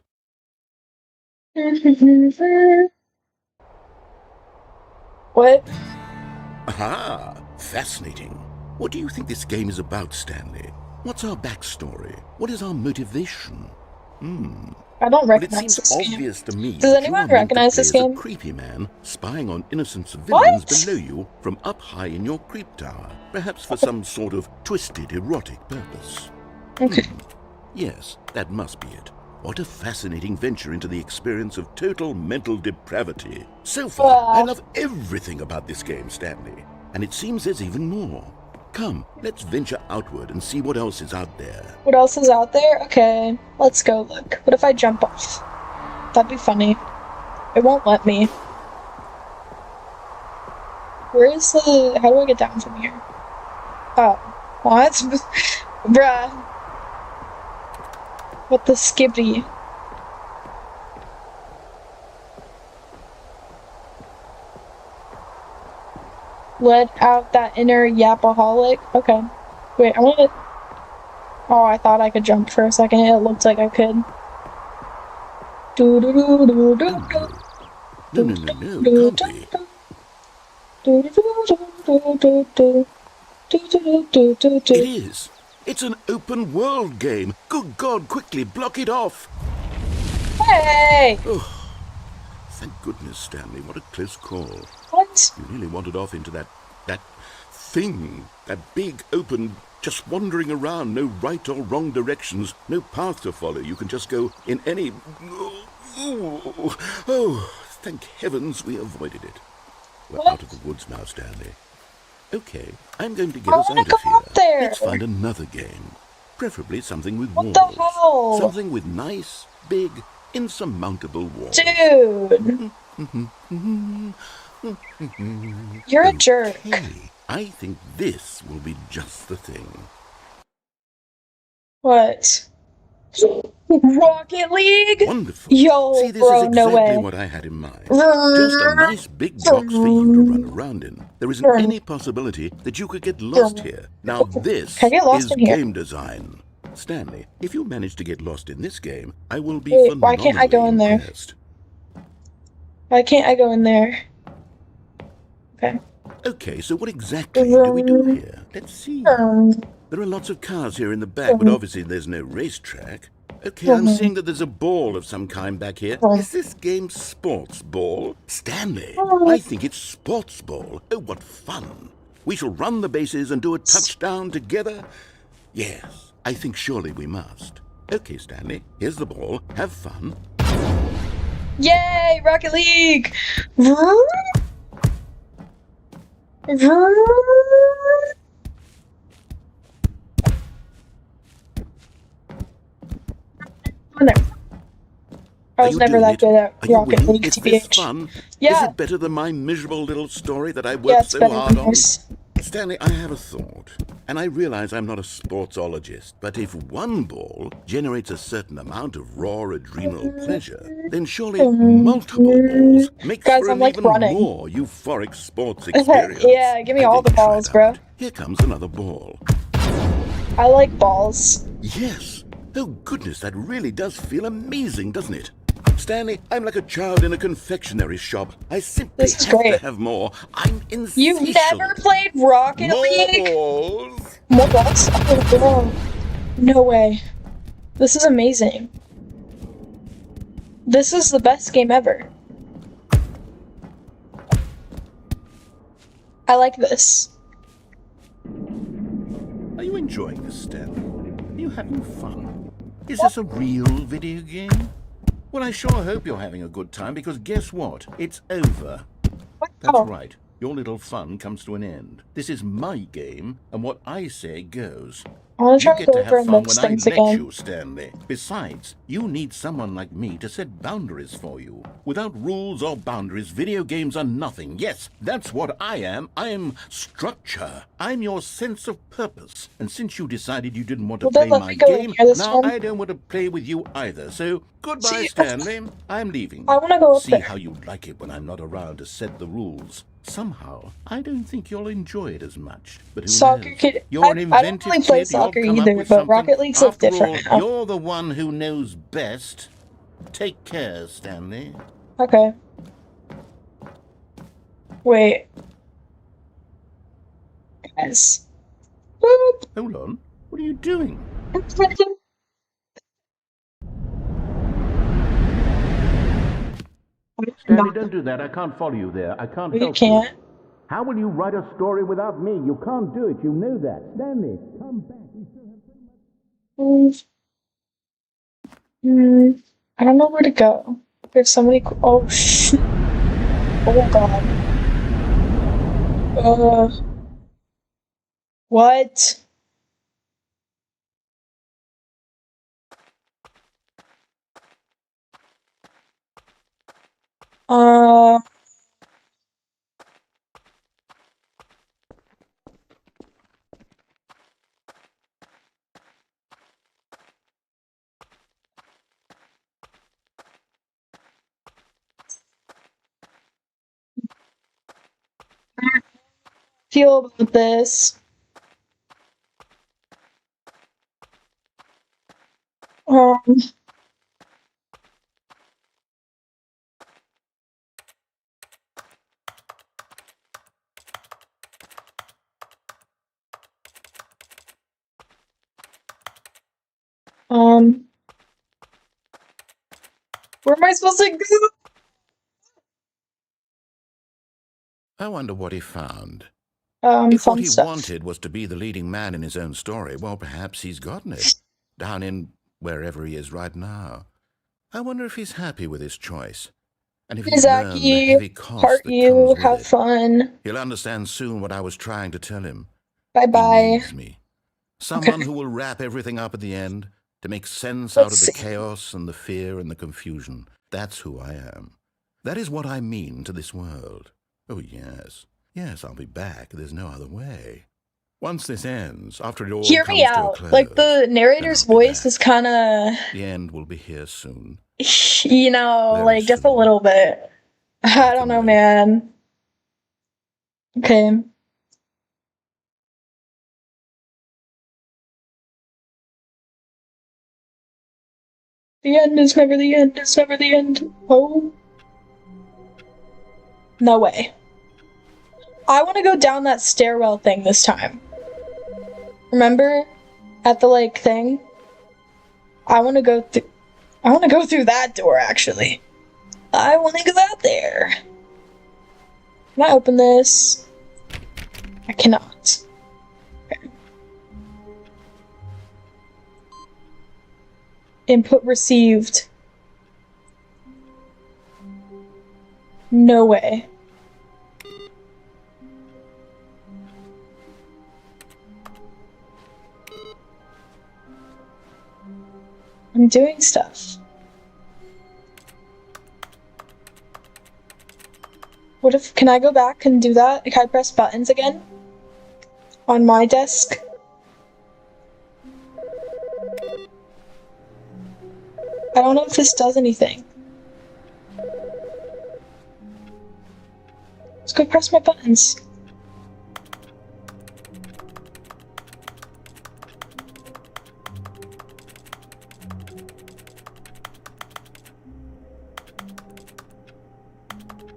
What? Aha! Fascinating. What do you think this game is about, Stanley? What's our backstory? What is our motivation? I don't Well, it recognize seems this game. obvious to me Does that you anyone are meant to recognize play this as a game? creepy man spying on innocent civilians What? below you from up high in your creep tower, perhaps for some sort of twisted erotic purpose. Okay. Yes, that must be it. What a fascinating venture into the experience of total mental depravity. So far, I love everything about this game, Stanley. And it seems there's even more. Come, let's venture outward and see what else is out there. What else is out there? Okay, let's go look. What if I jump off? That'd be funny. It won't let me. Where is the... How do I get down from here? Oh. What? Bruh. What the skippy? Let out that inner yapaholic. Okay. Wait, I want to... Oh, I thought I could jump for a second. It looked like I could. No, can't be. It is. It's an open world game. Good God, quickly block it off. Hey! Thank goodness, Stanley. What a close call. What? You nearly wandered off into that thing. That big, open, just wandering around. No right or wrong directions. No path to follow. You can just go in any... Oh, thank heavens we avoided it. We're out of the woods now, Stanley. Okay, I'm going to get us out of here. Up there. Let's find another game. Preferably something with What walls. the hell? Something with nice, big, insurmountable walls. Dude! You're a jerk. Hey, I think this will be just the thing. What? Rocket League? Wonderful. Yo, See, this bro, is no exactly way. what I had in mind. Just a nice big box for you to run around in. There isn't any possibility that you could get lost here. Now this Can I get lost is in here? game design. Stanley, if you manage to get lost in this game, I will be Wait, why can't I go in there? impressed. Why can't I go in there? Okay. Okay, so what exactly do we do here? Let's see. There are lots of cars here in the back, but obviously there's no racetrack. Okay, I'm seeing that there's a ball of some kind back here. Is this game sports ball? Stanley, I think it's sports ball. Oh, what fun. We shall run the bases and do a touchdown together. Yes, I think surely we must. Okay, Stanley, here's the ball. Have fun. Yay, Rocket League! Vroom. Vroom. Oh, no. I Are was you never doing that it? good at Are you Rocket winning? League, Is this TBH. fun? Is Yeah, it better than my miserable little story that I yeah, worked it's so better hard than on? yours. Stanley, I have a thought. And I realize I'm not a sportsologist, but if one ball generates a certain amount of raw adrenal pleasure, then surely multiple balls makes Guys, for I'm an like even running. more euphoric sports experience. Yeah, give me I all the think try balls, it bro. out. Here comes another ball. I like balls. Yes. Oh goodness, that really does feel amazing, doesn't it? Stanley, I'm like a child in a confectionery shop. I simply This is have to great. have more. I'm You've never insatiable. played Rocket More League? balls. More balls? Oh, bro. No way. This is amazing. This is the best game ever. I like this. Are you enjoying this, Stanley? Are you having fun? Is this a real video game? Well, I sure hope you're having a good time, because guess what? It's over. That's Oh, right. Your little fun comes to an end. This is my game, and what I say goes. I want to You try to get go to over have and fun mix when I things let again. you, Stanley. Besides, you need someone like me to set boundaries for you. Without rules or boundaries, video games are nothing. Yes, that's what I am. I am structure. I'm your sense of purpose. And since you decided you didn't want to Will they play let my me go in game, here this now time? I don't want to play with you either. So, goodbye, See, Stanley. I'm leaving. I want to go up See there. how you like it when I'm not around to set the rules. Somehow, I don't think you'll enjoy it as much. But who Soccer knows? kid. You're an I don't inventive really play kid. You'll soccer come up either, with but something. Rocket League's look After different all, now. you're the one who knows best. Take care, Stanley. Okay. Wait. Guys. Boop. Hold on. What are you doing? Stanley, don't do that. I can't follow you there. I can't You help you. can't. How will you write a story without me? You can't do it. You know that. Stanley, come back. Mm, I don't know where to go. There's so many. Oh, shit. Oh, God. What? Uh, feel about this. Um, um, where am I supposed to go? I wonder what he found. If what Fun he stuff. wanted was to be the leading man in his own story, well, perhaps he's gotten it. Down in wherever he is right now. I wonder if he's happy with his choice. And if Hey, he's learned the Zachy. heavy cost Heart that comes you. with Have it. fun. He'll understand soon what I was trying to tell him. Bye He bye. needs me. Okay. Someone who will wrap everything up at the end to make sense out Let's of the see. chaos and the fear and the confusion. That's who I am. That is what I mean to this world. Oh, yes. Yes, I'll be back. There's no other way. Once this ends, after it all Hear me comes to a out. close, Like, the then narrator's I'll be voice back. is kind of, The end will be here soon. you know, Very like, just a soon. little bit. I I don't can know, wait. man. Okay. The end is never the end. It's never the end. Oh. No way. I want to go down that stairwell thing this time. Remember? At the, like, thing? I want to go through. I want to go through that door, actually. I want to go out there. Can I open this? I cannot. Okay. Input received. No way. I'm doing stuff. What if, can I go back and do that? Can I press buttons again? On my desk? I don't know if this does anything. Let's go press my buttons.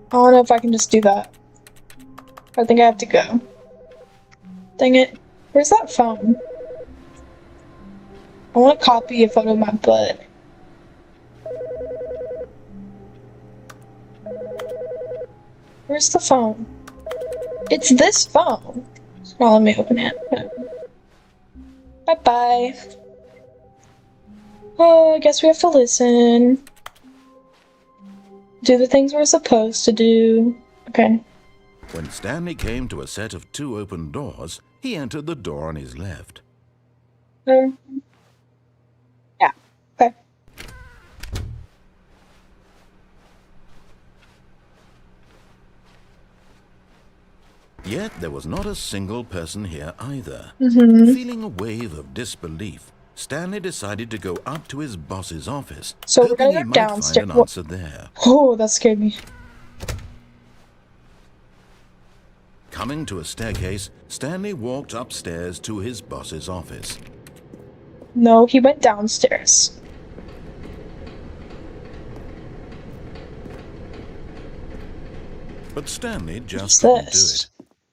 I don't know if I can just do that. I think I have to go. Dang it. Where's that phone? I want to copy a photo of my butt. Where's the phone? It's this phone. Well, let me open it. Bye-bye. Oh, I guess we have to listen. Do the things we're supposed to do. Okay. When Stanley came to a set of 2 open doors, he entered the door on his left. Yeah. Okay. Yet there was not a single person here either. Mm-hmm. Feeling a wave of disbelief, Stanley decided to go up to his boss's office, So we're hoping gonna he go might downstairs. find an answer there. Oh, that scared me. Coming to a staircase, Stanley walked upstairs to his boss's office. No, he went downstairs. But Stanley just What's couldn't do this? it.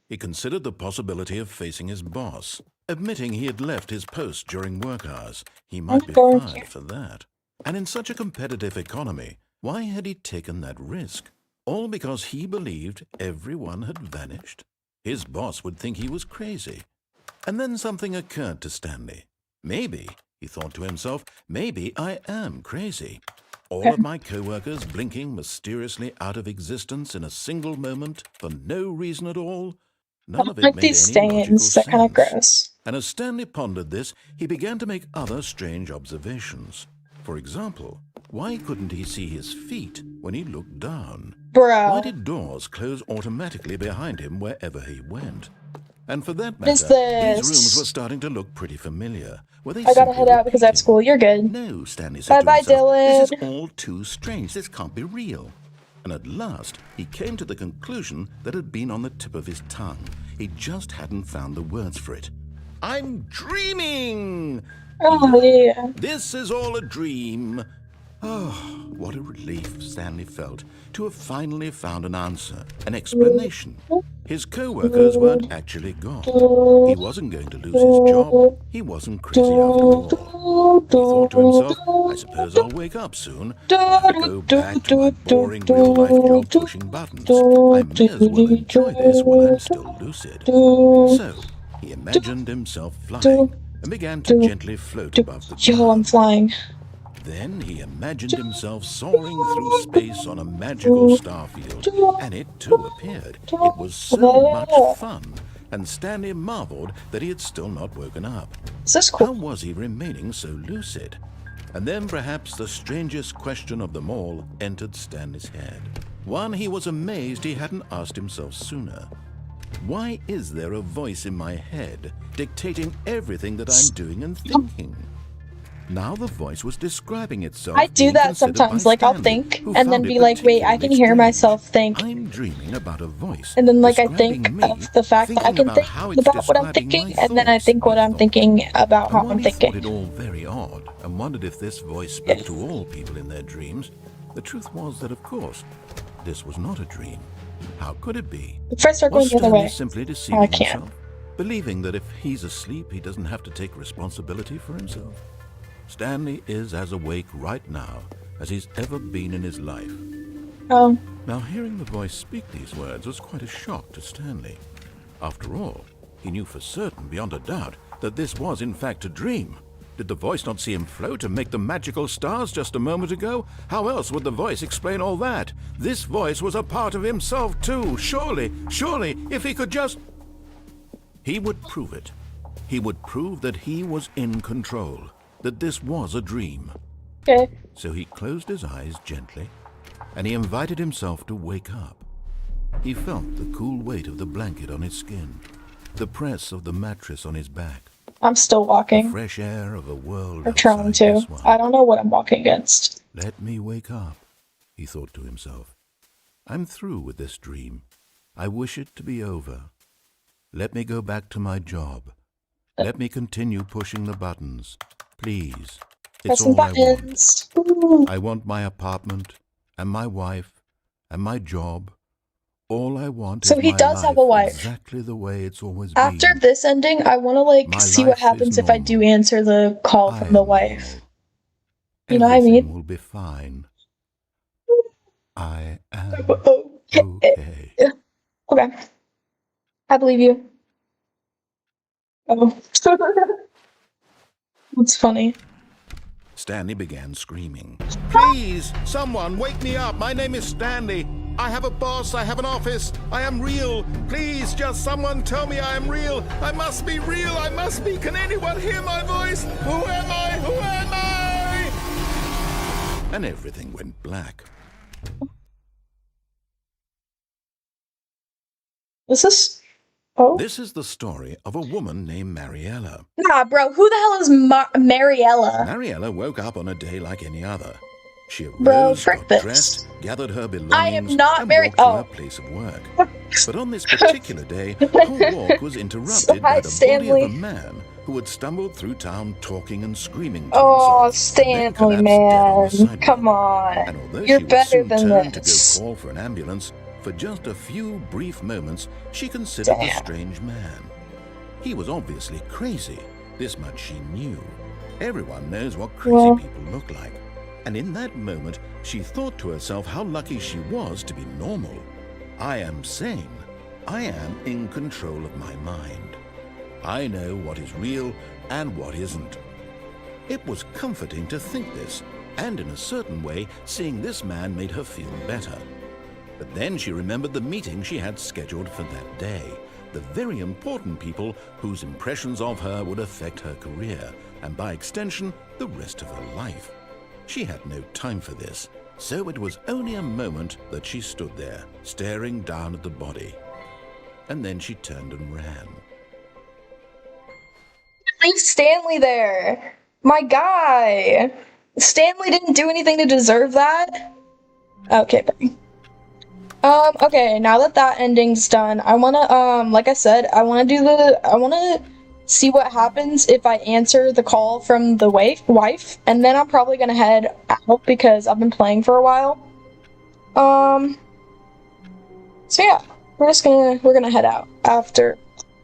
He considered the possibility of facing his boss, admitting he had left his post during work hours. He might be going fired here. for that. And in such a competitive economy, why had he taken that risk? All because he believed everyone had vanished? His boss would think he was crazy. And then something occurred to Stanley. Maybe, he thought to himself, maybe I am crazy. All of my co-workers blinking mysteriously out of existence in a single moment for no reason at all. None of it Like made these any logical stains, they're kind of sense. gross. And as Stanley pondered this, he began to make other strange observations. For example, why couldn't he see his feet when he looked down? Why Bro, did doors close automatically behind him wherever he went? And for that what is matter, these this? rooms were starting to look pretty familiar. Were they I gotta simply head out because I have repeating? school. You're good. No, Stanley said to Bye-bye, himself, this is Dylan. all too strange. This can't be real. And at last, he came to the conclusion that had been on the tip of his tongue. He just hadn't found the words for it. I'm dreaming! Oh, yeah. This is all a dream. Oh, what a relief Stanley felt to have finally found an answer, an explanation. His co-workers weren't actually gone. He wasn't going to lose his job. He wasn't crazy after all. He thought to himself, I suppose I'll wake up soon. I'll have to go back to my boring real-life job pushing buttons. I may as well enjoy this while I'm still lucid. So, he imagined himself flying and began to gently float above the Yo, I'm ground. flying. Then he imagined himself soaring through space on a magical starfield, and it too appeared. It was so much fun, and Stanley marveled that he had still not woken up. Is this How cool? was he remaining so lucid? And then perhaps the strangest question of them all entered Stanley's head. One he was amazed he hadn't asked himself sooner. Why is there a voice in my head dictating everything that I'm doing and thinking? Now the voice was describing itself. I do being that considered sometimes. by Like, I'll Stanley, think who and then found it be like, wait, I can particularly hear strange. myself think. I'm dreaming about a voice. And then, like, I think describing me, of the fact that I thinking can about think how it's about what I'm describing thinking, my and then I thoughts, think what he I'm thought. thinking about And how while I'm he thought thinking. it all very odd and wondered if this voice spoke to all people in their dreams, the truth was that, of course, this was not a dream. How could it be? If I start going Was the other Stanley way, simply I deceiving can't. himself, believing that if he's asleep, he doesn't have to take responsibility for himself? Stanley is as awake right now as he's ever been in his life. Oh, Now, hearing the voice speak these words was quite a shock to Stanley. After all, he knew for certain, beyond a doubt, that this was in fact a dream. Did the voice not see him float and make the magical stars just a moment ago? How else would the voice explain all that? This voice was a part of himself too. Surely, if he could just... He would prove it. He would prove that he was in control, that this was a dream. Okay. So he closed his eyes gently, and he invited himself to wake up. He felt the cool weight of the blanket on his skin, the press of the mattress on his back, I'm still the walking. fresh air of a world Or trying outside to. this one. I don't know what I'm walking against. Let me wake up, he thought to himself. I'm through with this dream. I wish it to be over. Let me go back to my job. Let me continue pushing the buttons. Please. It's Pressing all I want. buttons. Ooh. I want my apartment, and my wife, and my job. All I want So is he my does life have a wife. exactly the way it's always After been. this ending, I want to like My see what life is happens if I do normal. answer the call I from the am wife. normal. You know what I Everything mean? will be fine. I am Okay. okay. Okay. I believe you. Oh. That's funny. Stanley began screaming. Please, someone, wake me up. My name is Stanley. I have a boss. I have an office. I am real. Please, just someone tell me I am real. I must be real. I must be. Can anyone hear my voice? Who am I? Who am I? And everything went black. This is... Oh? This is the story of a woman named Mariella. Nah, bro. Who the hell is Mariella? Mariella woke up on a day like any other. She Bro, arose, frick got this. dressed, gathered her I am belongings, not and Mary... walked to Oh. her place of work. But on this particular day, her walk was interrupted by Hi, the body Stanley. of a man who had stumbled through town talking and screaming to Oh, himself, then Stanley, collapsed dead on the man. sidewalk. Come on. And although You're she would better soon than turn this. to go call for an ambulance, for just a few brief moments, she considered the Damn. strange man. He was obviously crazy. This much she knew. Everyone knows what crazy Well. people look like. And in that moment, she thought to herself how lucky she was to be normal. I am sane. I am in control of my mind. I know what is real and what isn't. It was comforting to think this, and in a certain way, seeing this man made her feel better. But then she remembered the meeting she had scheduled for that day, the very important people whose impressions of her would affect her career, and by extension, the rest of her life. She had no time for this, so it was only a moment that she stood there, staring down at the body. And then she turned and ran. Leave Stanley there. My guy. Stanley didn't do anything to deserve that. Okay, buddy. Okay, now that that ending's done, I wanna, like I said, I wanna see what happens if I answer the call from the wife, and then I'm probably gonna head out because I've been playing for a while. So yeah, we're gonna head out after,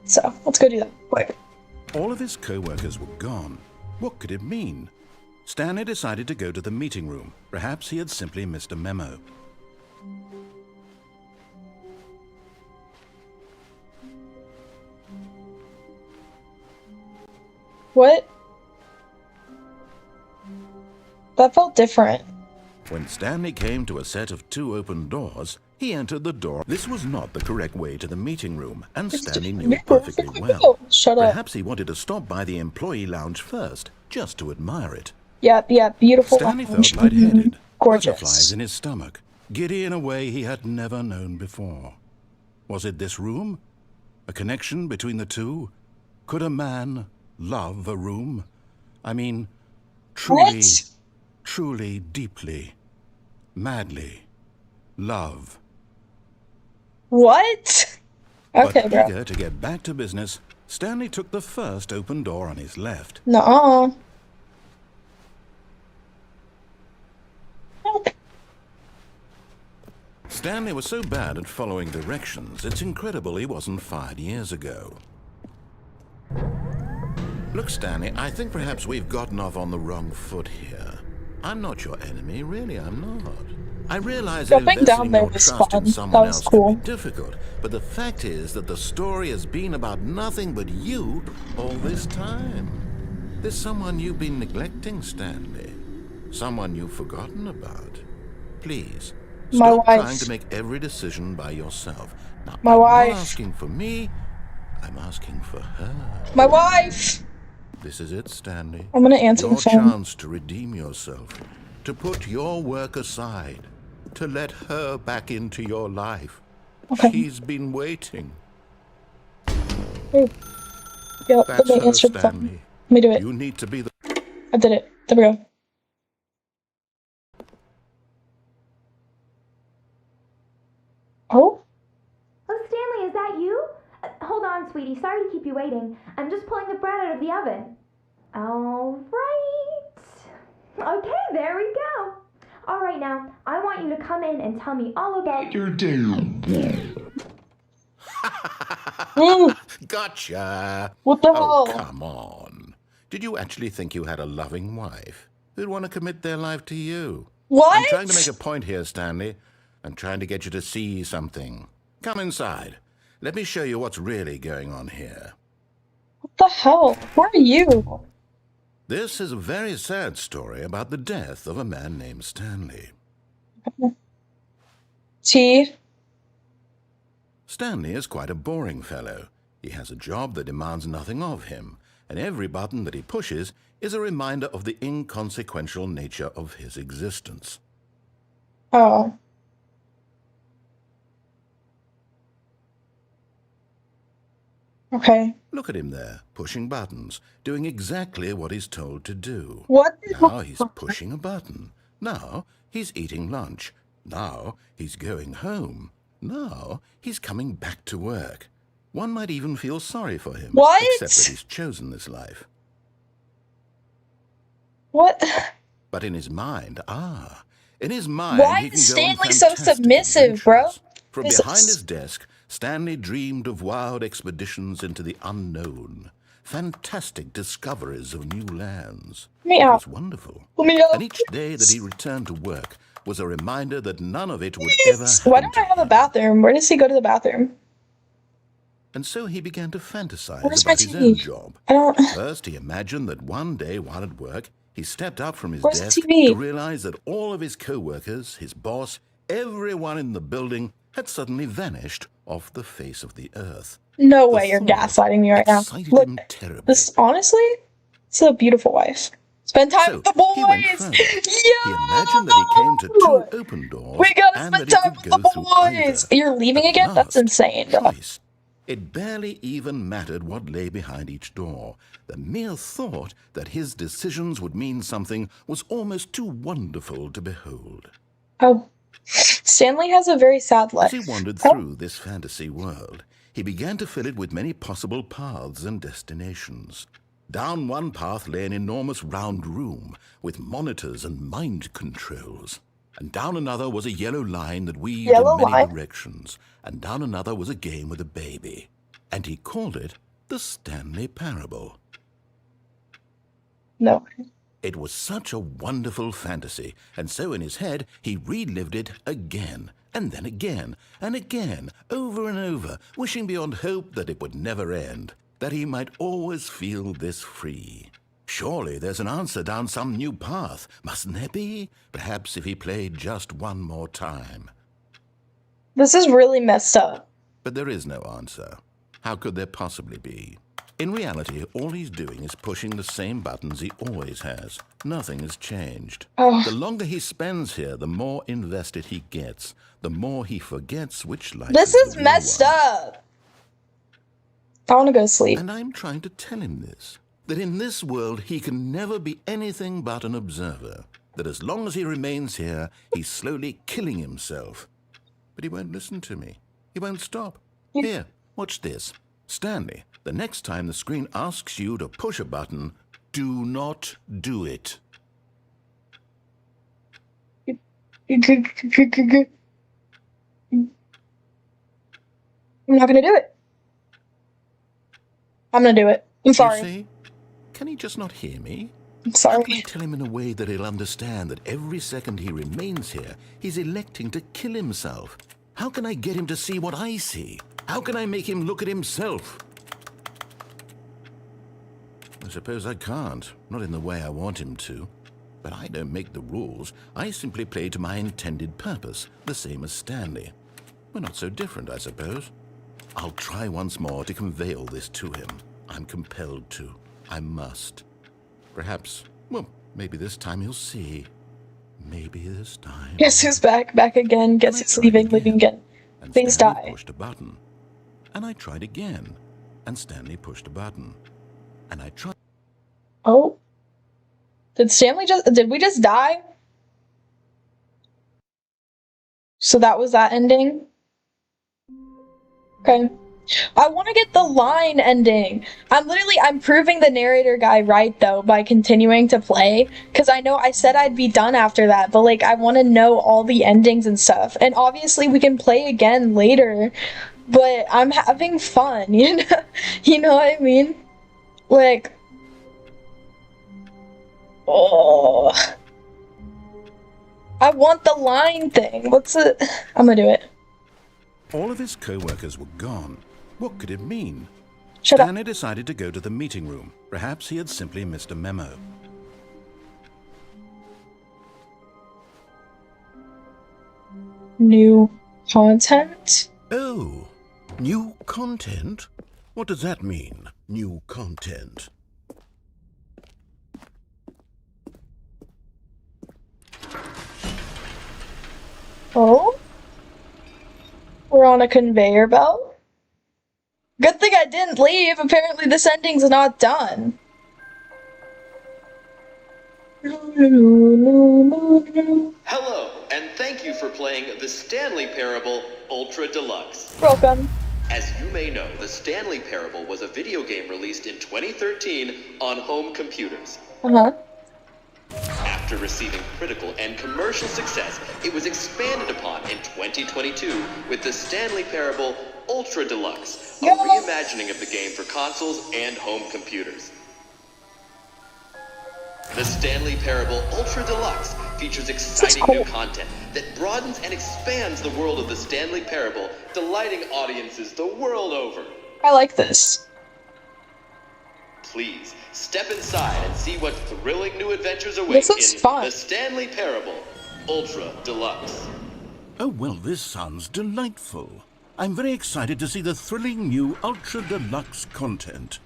so let's go do that quick. All of his co-workers were gone. What could it mean? Stanley decided to go to the meeting room. Perhaps he had simply missed a memo. What? That felt different. When Stanley came to a set of 2 open doors, he entered the door. This was not the correct way to the meeting room, and Stanley knew it perfectly well. Shut up. Perhaps he wanted to stop by the employee lounge first, just to admire it. Yeah, beautiful. Stanley lounge. felt lightheaded, Gorgeous. butterflies in his stomach, giddy in a way he had never known before. Was it this room? A connection between the two? Could a man love a room? I mean, truly, What? truly, deeply, madly, love. What? Okay, But bro. eager to get back to business, Stanley took the first open door on his left. Nuh-uh. Stanley was so bad at following directions, it's incredible he wasn't fired years ago. Look, Stanley, I think perhaps we've gotten off on the wrong foot here. I'm not your enemy, really, I'm not. I realize that Jumping down investing there your was trust fun. in someone That was else cool. can be difficult, but the fact is that the story has been about nothing but you all this time. There's someone you've been neglecting, Stanley. Someone you've forgotten about. Please, My stop trying wife. to make every decision by yourself. Now, My I'm wife. not asking for me, I'm asking for her. My wife! This is it, Stanley. I'm gonna answer the Your phone. chance to redeem yourself, to put your work aside, to let her back into your life. Okay. She's been waiting. Hey. Yo, let That's me her, answer the phone. Stanley. Let me do it. You need to be the... I did it. There we go. Oh? Oh, Stanley, is that you? Hold on, sweetie. Sorry to keep you waiting. I'm just pulling the bread out of the oven. All right. Okay, there we go. All right, now, I want you to come in and tell me all about Your damn. Gotcha! What the Oh, hell? come on. Did you actually think you had a loving wife who'd want to commit their life to you? What? I'm trying to make a point here, Stanley. I'm trying to get you to see something. Come inside. Let me show you what's really going on here. What the hell? Who are you? This is a very sad story about the death of a man named Stanley. T. Stanley is quite a boring fellow. He has a job that demands nothing of him, and every button that he pushes is a reminder of the inconsequential nature of his existence. Oh. Okay. Look at him there, pushing buttons, doing exactly what he's told to do. What? Now he's pushing a button. Now he's eating lunch. Now he's going home. Now he's coming back to work. One might even feel sorry for him. What? Except that he's chosen this life. What? But in his mind, in his mind, Why he can is go on Stanley so fantastic submissive, bro? adventures. From This behind is- his desk, Stanley dreamed of wild expeditions into the unknown, fantastic discoveries of new lands. Let me It out. was wonderful. Let me out. And each day that he returned to work was a reminder that none of it would ever happen Why don't I to have a him. bathroom? Where does he go to the bathroom? And so he began to fantasize Where's my about his TV? own job. I don't. First, he imagined that one day while at work, he stepped up from his Where's the desk TV? to realize that all of his co-workers, his boss, everyone in the building had suddenly vanished off the face of the earth. No The way you're thought gaslighting me right now. excited Look, him terribly. this honestly, it's a beautiful wife. Spend time So with the boys. he went further. He imagined that he came to two open doors We gotta and spend that he time could with go the through boys. either. You're leaving At again? That's last, insane, bro. choice. It barely even mattered what lay behind each door. The mere thought that his decisions would mean something was almost too wonderful to behold. Oh, Stanley has a very sad life. As he wandered Oh, through this fantasy world, he began to fill it with many possible paths and destinations. Down one path lay an enormous round room with monitors and mind controls. And down another was a yellow line that weaved Yellow in many line? directions. And down another was a game with a baby. And he called it the Stanley Parable. no. It was such a wonderful fantasy, and so in his head he relived it again, and then again, and again, over and over, wishing beyond hope that it would never end, that he might always feel this free. Surely there's an answer down some new path, mustn't there be? Perhaps if he played just one more time. This is really messed up. But there is no answer. How could there possibly be? In reality, all he's doing is pushing the same buttons he always has. Nothing has changed. Oh. The longer he spends here, the more invested he gets, the more he forgets which life This is is the real messed one. up. I want to go sleep. And I'm trying to tell him this, that in this world he can never be anything but an observer, that as long as he remains here, he's slowly killing himself. But he won't listen to me. He won't stop. Here, watch this. Stanley, the next time the screen asks you to push a button, do not do it. I'm not gonna do it. I'm gonna do it. I'm You sorry. see? Can he just not hear me? I'm How can I sorry. tell him in a way that he'll understand that every second he remains here, he's electing to kill himself? How can I get him to see what I see? How can I make him look at himself? I suppose I can't. Not in the way I want him to. But I don't make the rules. I simply play to my intended purpose, the same as Stanley. We're not so different, I suppose. I'll try once more to convey all this to him. I'm compelled to. I must. Perhaps, well, maybe this time he'll see. Maybe this time... Guess who's back? Back again. Guess who's leaving? Leaving again. And Please Stanley die. pushed a button. And I tried again. And Stanley pushed a button. And I tried... Oh. Did we just die? So that was that ending? Okay. I want to get the line ending. I'm proving the narrator guy right, though, by continuing to play. Because I know I said I'd be done after that, but, like, I want to know all the endings and stuff. And obviously we can play again later, but I'm having fun, you know? You know what I mean? Like... Oh... I want the line thing. What's it? I'm gonna do it. All of his co-workers were gone. What could it mean? Shut up. Stanley decided to go to the meeting room. Perhaps he had simply missed a memo. New content? Oh, new content? What does that mean, new content? Oh? We're on a conveyor belt? Good thing I didn't leave. Apparently this ending's not done. Hello, and thank you for playing the Stanley Parable Ultra Deluxe. Welcome. As you may know, the Stanley Parable was a video game released in 2013 on home computers. Uh-huh. After receiving critical and commercial success, it was expanded upon in 2022 with the Stanley Parable Ultra Deluxe, a reimagining of the game for consoles and home computers. The Stanley Parable Ultra Deluxe features exciting new content that broadens and expands the world of the Stanley Parable, delighting audiences the world over. I like this. Please, step inside and see what thrilling new adventures await This looks in fun. the Stanley Parable Ultra Deluxe. Oh, well, this sounds delightful. I'm very excited to see the thrilling new Ultra Deluxe content.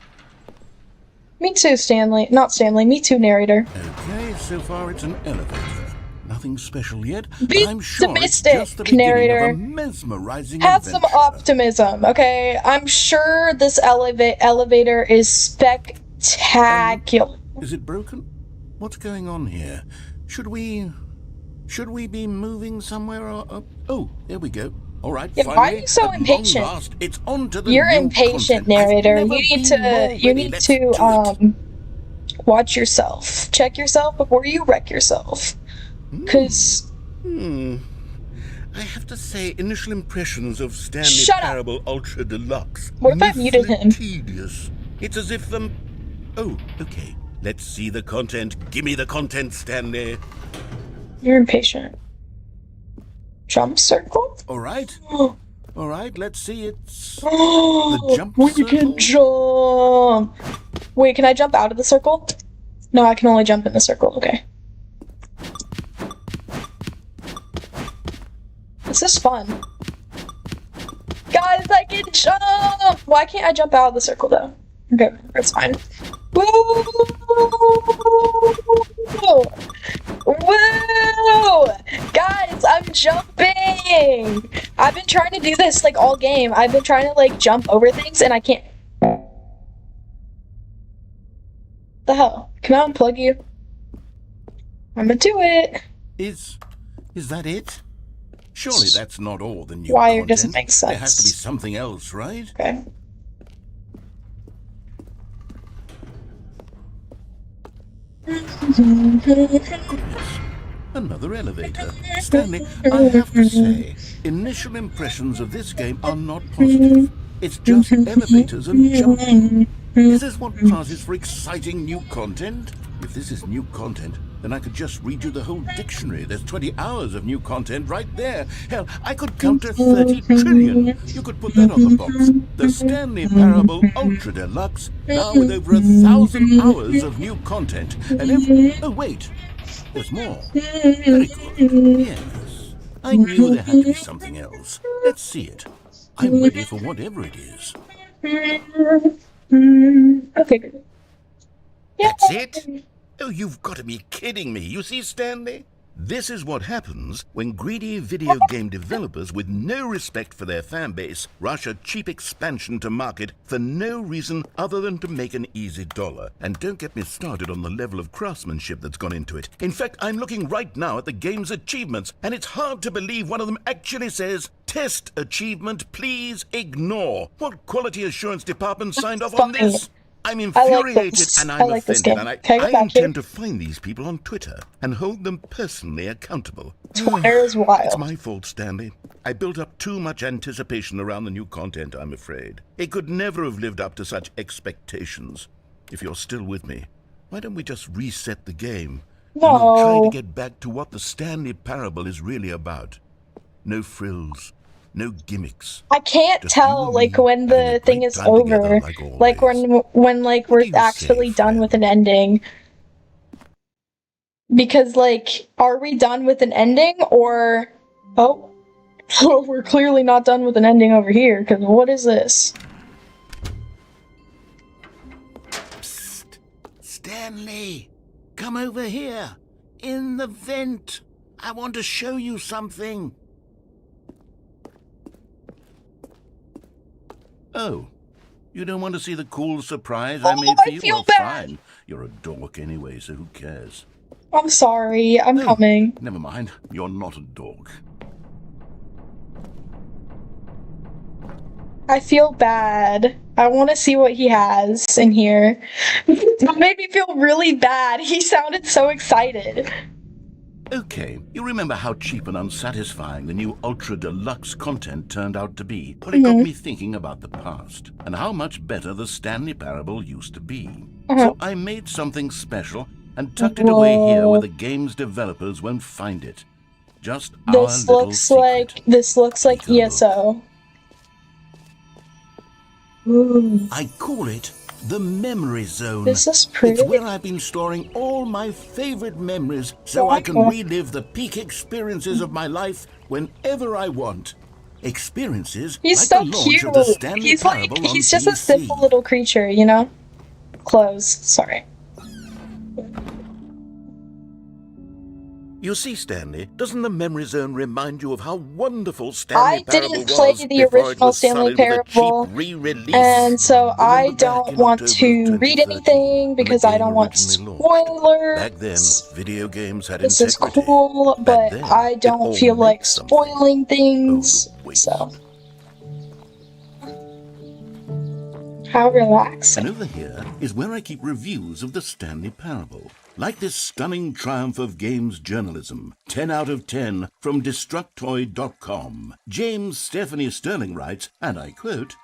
Me too, Stanley. Not Stanley. Me too, narrator. Okay, so far it's an elevator. Nothing special yet, Be but I'm sure it's optimistic, just the beginning narrator. of a mesmerizing Have adventure. some optimism, okay? I'm sure this elevator is spectacular. Is it broken? What's going on here? Should we be moving somewhere? Or, oh, there we go. All right, Yeah, why finally, are you so at long impatient? last, it's on to the You're new impatient, content. narrator. I've You never need been to more ready. Let's do it. watch yourself. Check yourself before you wreck yourself. Cause I have to say, initial impressions of Stanley Shut up. Parable Ultra Deluxe. What if I muted him? Tedious. It's as if Oh, okay. Let's see the content. Give me the content, Stanley. you're impatient. Jump circle? All right. All right. Let's see. It's the jump We circle. can jump. Wait, can I jump out of the circle? No, I can only jump in the circle. Okay. This is fun. Guys, I can jump! Why can't I jump out of the circle, though? Okay, that's fine. Woo! Woo! Guys, I'm jumping! I've been trying to do this, like, all game. I've been trying to, like, jump over things, and I can't. The hell? Can I unplug you? I'm gonna do it. Is that it? Surely that's not all the new Wire content. doesn't make There has to be sense. something else, right? Okay. Another elevator. Stanley, I have to say, initial impressions of this game are not positive. It's just elevators and jumping. Is this what passes for exciting new content? If this is new content, then I could just read you the whole dictionary. There's 20 hours of new content right there. Hell, I could count to 30 trillion. You could put that on the box. The Stanley Parable Ultra Deluxe, now with over 1,000 hours of new content. And oh wait, there's more. Very good. Yes, I knew there had to be something else. Let's see it. I'm ready for whatever it is. Okay. That's it? Oh, you've got to be kidding me. You see, Stanley? This is what happens when greedy video game developers with no respect for their fan base rush a cheap expansion to market for no reason other than to make an easy dollar. And don't get me started on the level of craftsmanship that's gone into it. In fact, I'm looking right now at the game's achievements, and it's hard to believe one of them actually says, "Test achievement, please ignore." What quality assurance department signed off on this? I'm infuriated and I'm offended, and I intend to find these people on Twitter and hold them personally accountable. Twitter is wild. It's my fault, Stanley. I built up too much anticipation around the new content, I'm afraid. It could never have lived up to such expectations. If you're still with me, why don't we just reset the game? No. And we'll try to get back to what the Stanley Parable is really about. No frills. No gimmicks. I can't tell, like, when the thing is over. Like, when like, we're actually done with an ending. Because, like, are we done with an ending, or... Oh. We're clearly not done with an ending over here, because what is this? Psst. Stanley! Come over here! In the vent! I want to show you something! Oh, you don't want to see the cool surprise I made for you? Feel Well, bad. fine. You're a dork anyway, so who cares? I'm sorry, I'm coming. Never mind, you're not a dork. I feel bad. I want to see what he has in here. It made me feel really bad. He sounded so excited. Okay, you remember how cheap and unsatisfying the new Ultra Deluxe content turned out to be? Well, it got me thinking about the past, and how much better the Stanley Parable used to be. So I made something special and tucked it away here where the game's developers won't find it. Just our little secret. This looks like ESO. Ooh. I call it the Memory Zone. This is pretty. It's where I've been storing all my favorite memories so I can relive the peak experiences of my life whenever I want. Experiences He's like so the launch cute. of the Stanley He's like, Parable on he's just a PC. simple little creature, you know? Close. Sorry. You see, Stanley, doesn't the Memory Zone remind you of how wonderful Stanley Parable I didn't play was the before it original was Stanley sullied with a cheap Parable, re-release? and so I Remember back don't in want October to of read 2013, anything when the because I game don't want originally launched? spoilers. Back then, video games had This is integrity. cool, Back but then, I it don't all feel like meant something. spoiling things. Oh, wait. So, how relaxing. And over here is where I keep reviews of the Stanley Parable. Like this stunning triumph of games journalism, 10 out of 10 from Destructoid.com. James Stephanie Sterling writes, and I quote,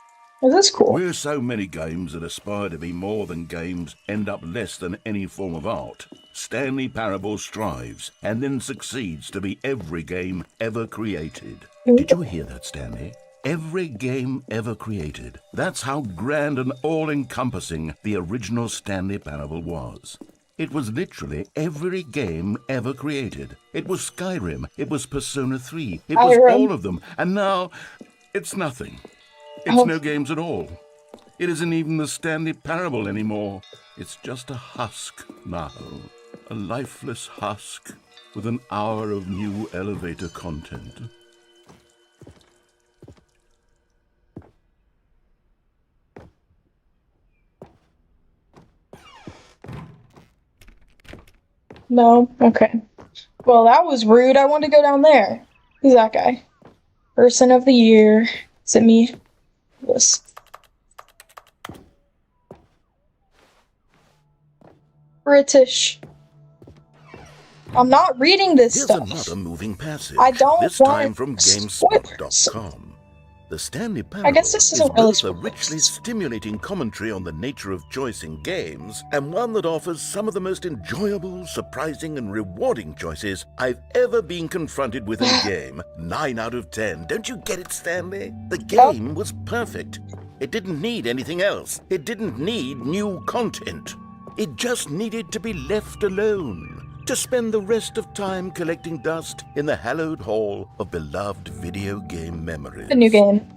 Oh, that's cool. "Where so many games that aspire to be more than games end up less than any form of art, Stanley Parable strives and then succeeds to be every game ever created." Did you hear that, Stanley? Every game ever created. That's how grand and all-encompassing the original Stanley Parable was. It was literally every game ever created. It was Skyrim, it was Persona 3, it was all of them, and now it's nothing. It's no games at all. It isn't even the Stanley Parable anymore. It's just a husk now. A lifeless husk with an hour of new elevator content. No? Okay. Well, that was rude. I want to go down there. Who's that guy? Person of the year. Is it me? Yes. British. I'm not reading this Here's stuff. another moving passage. I don't this want time from spoilers. GameSpot.com. The Stanley I Parable guess this is isn't really both a richly spoilers. stimulating commentary on the nature of choice in games, and one that offers some of the most enjoyable, surprising, and rewarding choices I've ever been confronted with in a game. 9 out of 10. Don't you get it, Stanley? The game was perfect. It didn't need anything else. It didn't need new content. It just needed to be left alone, to spend the rest of time collecting dust in the hallowed hall of beloved video game memories. A new game.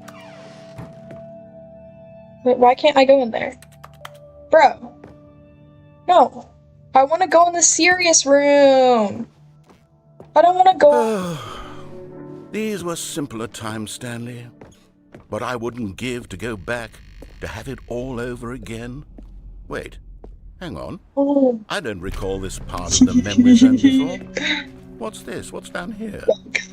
Wait, why can't I go in there? Bro. No. I want to go in the serious room. I don't want to go. These were simpler times, Stanley. But I wouldn't give to go back, to have it all over again. Wait, hang on. Oh. I don't recall this part of the memory zone before. What's this? What's down here?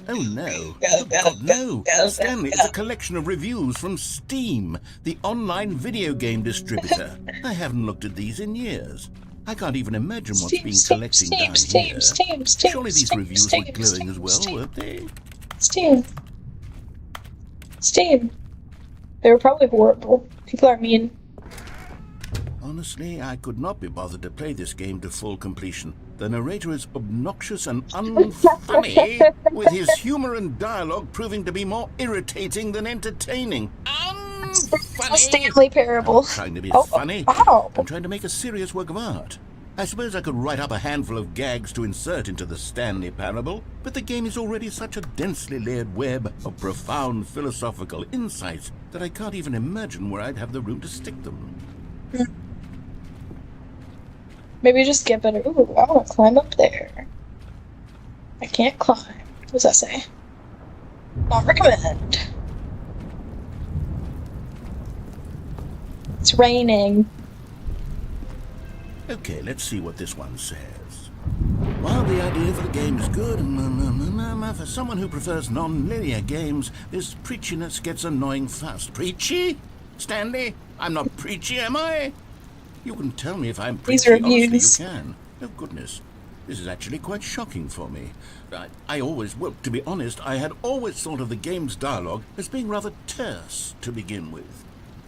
Oh no. Oh, God, no. Stanley, it's a collection of reviews from Steam, the online video game distributor. I haven't looked at these in years. I can't even imagine what's been collecting down here. Surely these reviews were glowing as well, weren't they? Steam. They were probably horrible. People are mean. Honestly, I could not be bothered to play this game to full completion. The narrator is obnoxious and unfunny, with his humor and dialogue proving to be more irritating than entertaining. Unfunny! Stanley Parable. I'm trying to be Oh, funny. ow. I'm trying to make a serious work of art. I suppose I could write up a handful of gags to insert into the Stanley Parable, but the game is already such a densely layered web of profound philosophical insights that I can't even imagine where I'd have the room to stick them. Maybe just skip it. Ooh, I want to climb up there. I can't climb. What does that say? Not recommend. It's raining. Okay, let's see what this one says. While the idea for the game is good, for someone who prefers non-linear games, this preachiness gets annoying fast. Preachy? Stanley? I'm not preachy, am I? You can tell me if I'm These preachy, honestly, reviews. you can. Oh, goodness. This is actually quite shocking for me. Well, to be honest, I had always thought of the game's dialogue as being rather terse to begin with.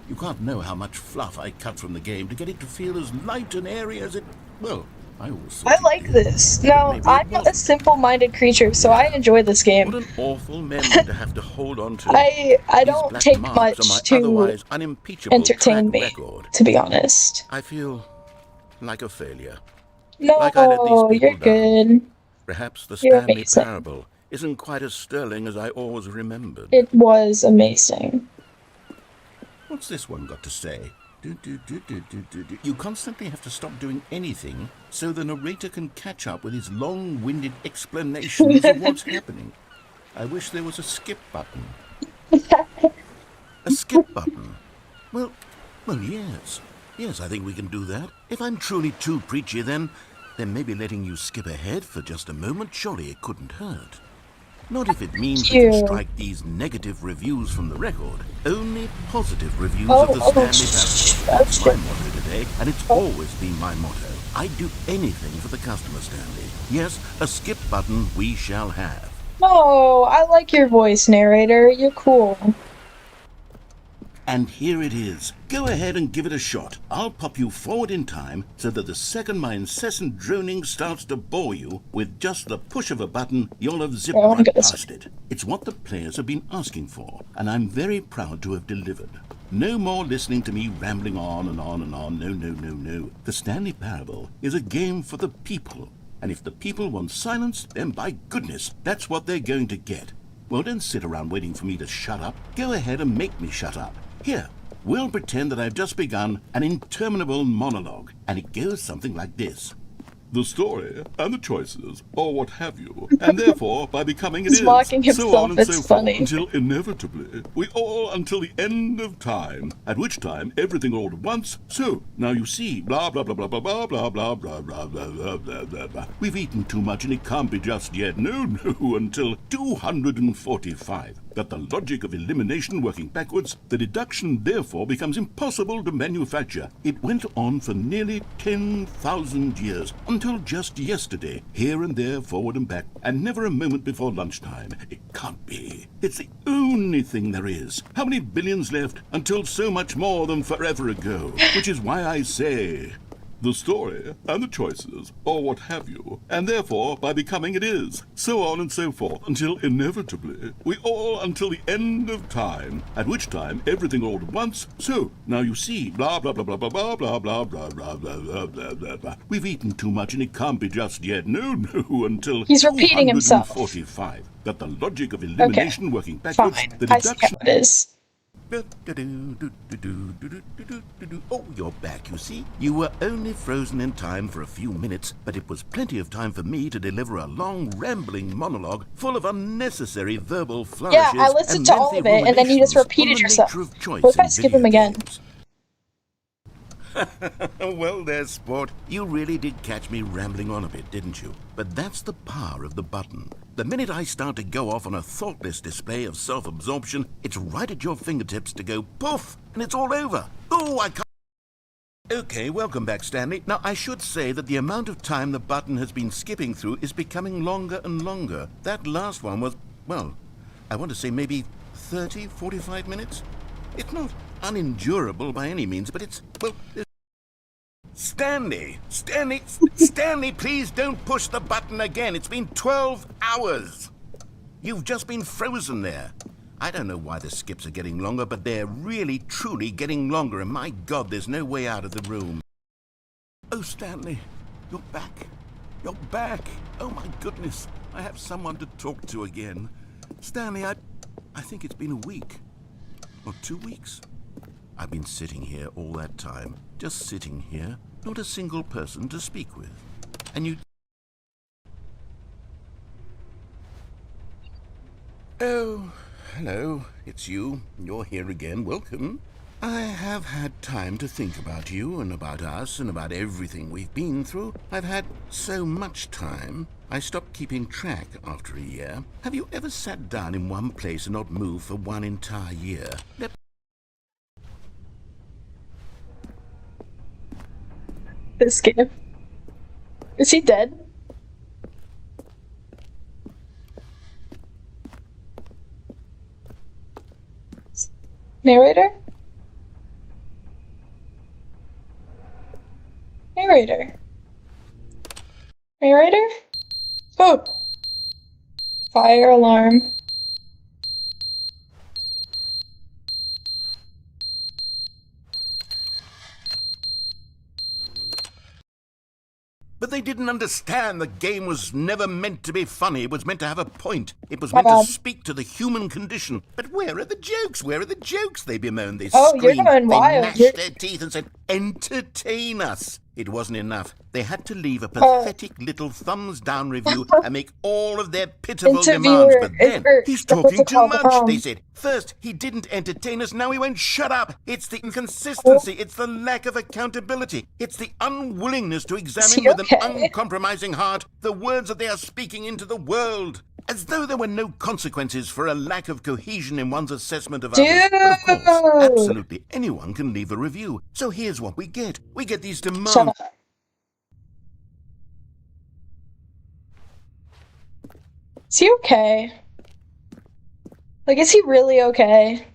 You can't know how much fluff I cut from the game to get it to feel as light and airy as it... Well, I always thought I it like did. this. No, Maybe it I'm not a wasn't. simple-minded creature, so I enjoy this game. What an awful memory to have to hold on to. I These don't black take marks much on my to otherwise unimpeachable entertain track me, record. to be honest. I feel like a failure. No, Like I let these people you're down. good. Perhaps the You're Stanley amazing. Parable isn't quite as sterling as I always remembered. It was amazing. What's this one got to say? You constantly have to stop doing anything so the narrator can catch up with his long-winded explanations of what's happening. I wish there was a skip button. A skip button? Well, yes. Yes, I think we can do that. If I'm truly too preachy, then maybe letting you skip ahead for just a moment, surely it couldn't hurt. Not if it means we can strike these negative reviews from the record. Only positive reviews of the Stanley Parable. That's my motto today, and it's always been my motto. I'd do anything for the customer, Stanley. Yes, a skip button we shall have. No, I like your voice, narrator. You're cool. And here it is. Go ahead and give it a shot. I'll pop you forward in time so that the second my incessant droning starts to bore you, with just the push of a button, you'll have zipped right past it. It's what the players have been asking for, and I'm very proud to have delivered. No more listening to me rambling on and on and on. No. The Stanley Parable is a game for the people. And if the people want silence, then by goodness, that's what they're going to get. Well, don't sit around waiting for me to shut up. Go ahead and make me shut up. Here, we'll pretend that I've just begun an interminable monologue, and it goes something like this. The story and the choices, or what have you, and therefore, by becoming it He's is, mocking so on himself, and it's so funny. forth, until inevitably, we all until the end of time, at which time everything all at once, so, now you see, blah, blah, blah, blah, blah, blah, blah, blah, blah, blah, blah, blah, blah, blah, blah. We've eaten too much and it can't be just yet, no, until 245. That the logic of elimination working backwards, the deduction therefore becomes impossible to manufacture. It went on for nearly 10,000 years, until just yesterday, here and there, forward and back, and never a moment before lunchtime. It can't be. It's the only thing there is. How many billions left until so much more than forever ago? Which is why I say, the story and the choices, or what have you, and therefore by becoming it is, so on and so forth, until inevitably we all until the end of time, at which time everything all at once. So now you see, blah blah blah blah blah blah blah blah blah blah blah blah blah blah blah. We've eaten too much and it can't be just yet. No, until He's repeating himself. 245. But the logic of elimination working backwards, Fine. the I see deduction. how it is. Oh, you're back, you see. You were only frozen in time for a few minutes, but it was plenty of time for me to deliver a long, rambling monologue full of unnecessary verbal flourishes. Yeah, I listened to all of it, and then you just repeated yourself. What if I skip him again? Well, there's sport. You really did catch me rambling on a bit, didn't you? But that's the power of the button. The minute I start to go off on a thoughtless display of self-absorption, it's right at your fingertips to go poof, and it's all over. Oh, I can't. Okay, welcome back, Stanley. Now, I should say that the amount of time the button has been skipping through is becoming longer and longer. That last one was, well, I want to say maybe 30, 45 minutes? It's not unendurable by any means, but it's, well... Stanley, please don't push the button again. It's been 12 hours. You've just been frozen there. I don't know why the skips are getting longer, but they're really, truly getting longer, and my God, there's no way out of the room. Oh, Stanley, you're back. You're back. Oh, my goodness. I have someone to talk to again. Stanley, I think it's been a week. Or 2 weeks. I've been sitting here all that time, just sitting here, not a single person to speak with. And you... Oh, hello, it's you. You're here again. Welcome. I have had time to think about you and about us and about everything we've been through. I've had so much time. I stopped keeping track after a year. Have you ever sat down in one place and not moved for one entire year? This game. Is he dead? Narrator? Narrator? Narrator? Oh! Fire alarm. But they didn't understand the game was never meant to be funny. It was meant to have a point. It was My meant to bad. speak to the human condition. But where are the jokes? Where are the jokes? They bemoaned. They Oh, you're screamed. going They wild. gnashed their teeth and said, "Entertain us." It wasn't enough. They had to leave a pathetic little thumbs-down review and make all of their pitiful demands. But then, he's talking too much, they said. First, he didn't entertain us, now he won't shut up. It's the inconsistency, it's the lack of accountability, it's the unwillingness to examine with an uncompromising heart the words that they are speaking into the world. As though there were no consequences for a lack of cohesion in one's assessment of others. But of course, absolutely anyone can leave a review. So here's what we get. We get these demands. Shut up. Is he okay? Like, is he really okay?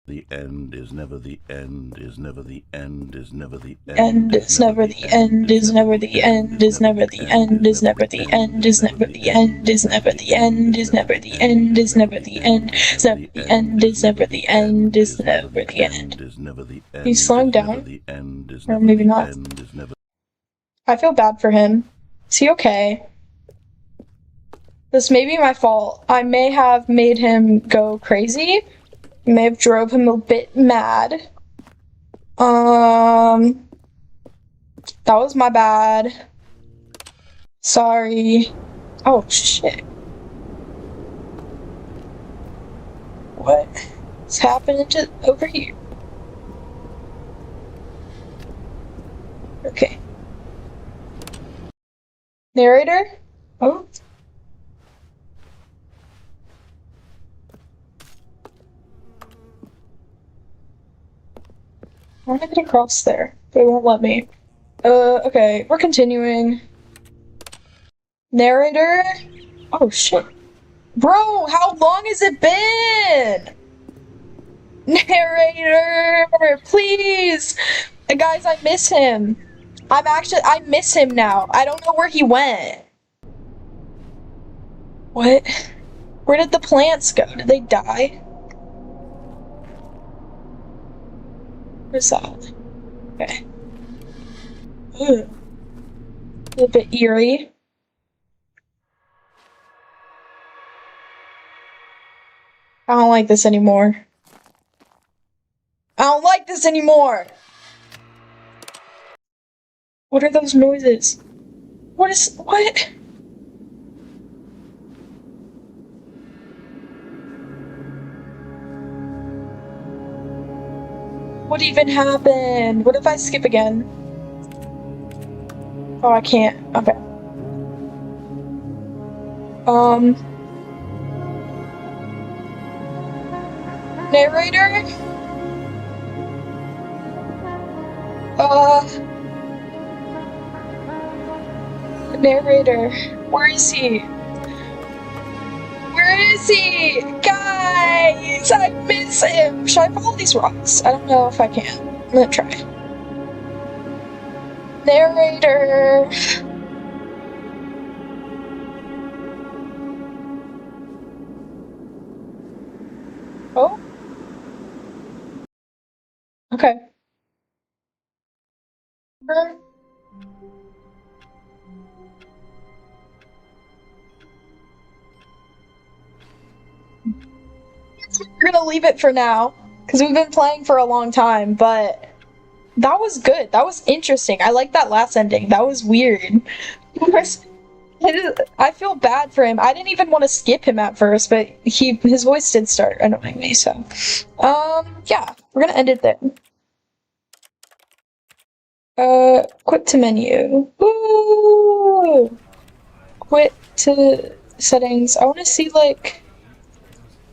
The end is never the end, is never the end, is never the End is never the end, is never the end, is never the end, is never the end, is never the end, is never the end, is never the end, is never the end, is never the end, is never the end, is never the end. He's slowing down? Or maybe not. I feel bad for him. Is he okay? This may be my fault. I may have made him go crazy. May have drove him a bit mad. That was my bad. Sorry. Oh, shit. What's happening over here? Okay. Narrator? Oh. I want to get across there. They won't let me. Okay, we're continuing. Narrator? Oh shit. Bro, how long has it been? Narrator, please! Guys, I miss him. I miss him now. I don't know where he went. What? Where did the plants go? Did they die? What's that? Okay. Ugh. A little bit eerie. I don't like this anymore. I don't like this anymore! What are those noises? What? What even happened? What if I skip again? Oh, I can't. Okay. Narrator? Narrator. Where is he? Where is he? Guys, I miss him. Should I follow these rocks? I don't know if I can. I'm gonna try. Narrator. Oh. Okay. We're gonna leave it for now, because we've been playing for a long time, but that was good. That was interesting. I like that last ending. That was weird. I feel bad for him. I didn't even want to skip him at first, but his voice did start annoying me, so. Yeah, we're gonna end it there. Quit to menu. Woo! Quit to settings. I want to see, like,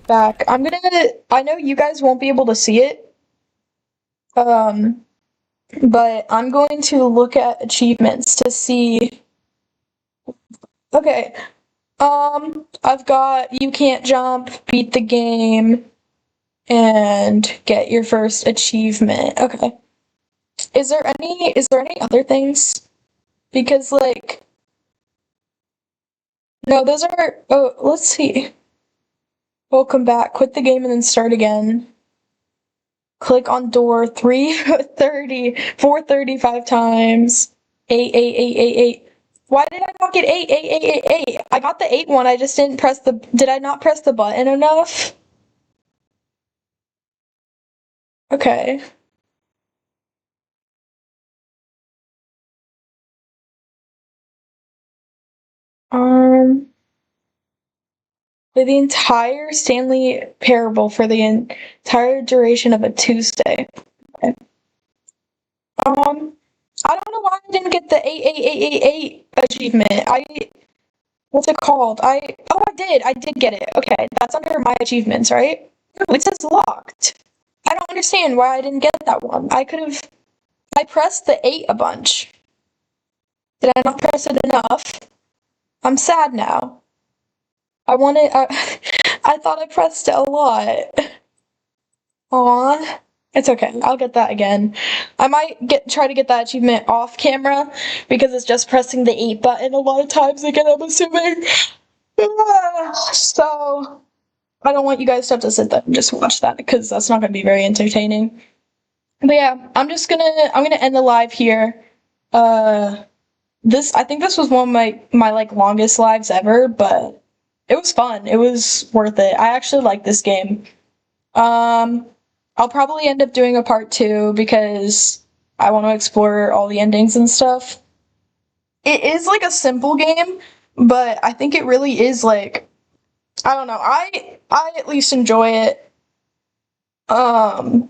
back. I know you guys won't be able to see it, but I'm going to look at achievements to see. Okay, I've got you can't jump, beat the game, and get your first achievement. Okay. Is there any other things? Because, like, no, those are, oh, let's see. Welcome back. Quit the game and then start again. Click on door 435 times. 8. Why did I not get 8? I got the 8 one, I just did I not press the button enough? Okay. For the entire Stanley Parable for the entire duration of a Tuesday. Okay. I don't know why I didn't get the 8 achievement. What's it called? I did get it. Okay, that's under my achievements, right? No, it says locked. I don't understand why I didn't get that one. I pressed the 8 a bunch. Did I not press it enough? I'm sad now. I thought I pressed it a lot. Aw. It's okay. I'll get that again. I might try to get that achievement off camera because it's just pressing the 8 button a lot of times again, I'm assuming. So I don't want you guys to have to sit there and just watch that because that's not gonna be very entertaining. But yeah, I'm gonna end the live here. I think this was one of my like longest lives ever, but it was fun. It was worth it. I actually like this game. I'll probably end up doing a part 2 because I want to explore all the endings and stuff. It is like a simple game, but I think it really is like, I don't know. I at least enjoy it. I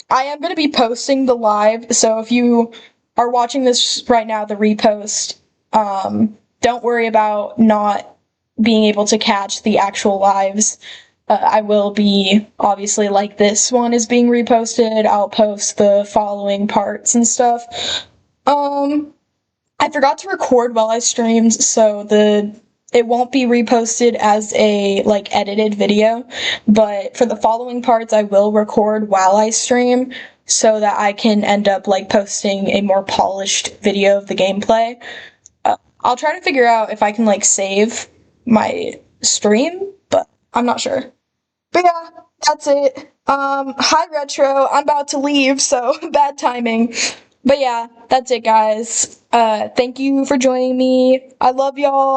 am going to be posting the live, so if you are watching this right now, the repost, don't worry about not being able to catch the actual lives. I will be, obviously, like this one is being reposted, I'll post the following parts and stuff. I forgot to record while I streamed, so it won't be reposted as a like edited video, but for the following parts I will record while I stream so that I can end up like posting a more polished video of the gameplay. I'll try to figure out if I can like save my stream, but I'm not sure. But yeah, that's it. Hi Retro, I'm about to leave, so bad timing. But yeah, that's it guys. Thank you for joining me. I love y'all.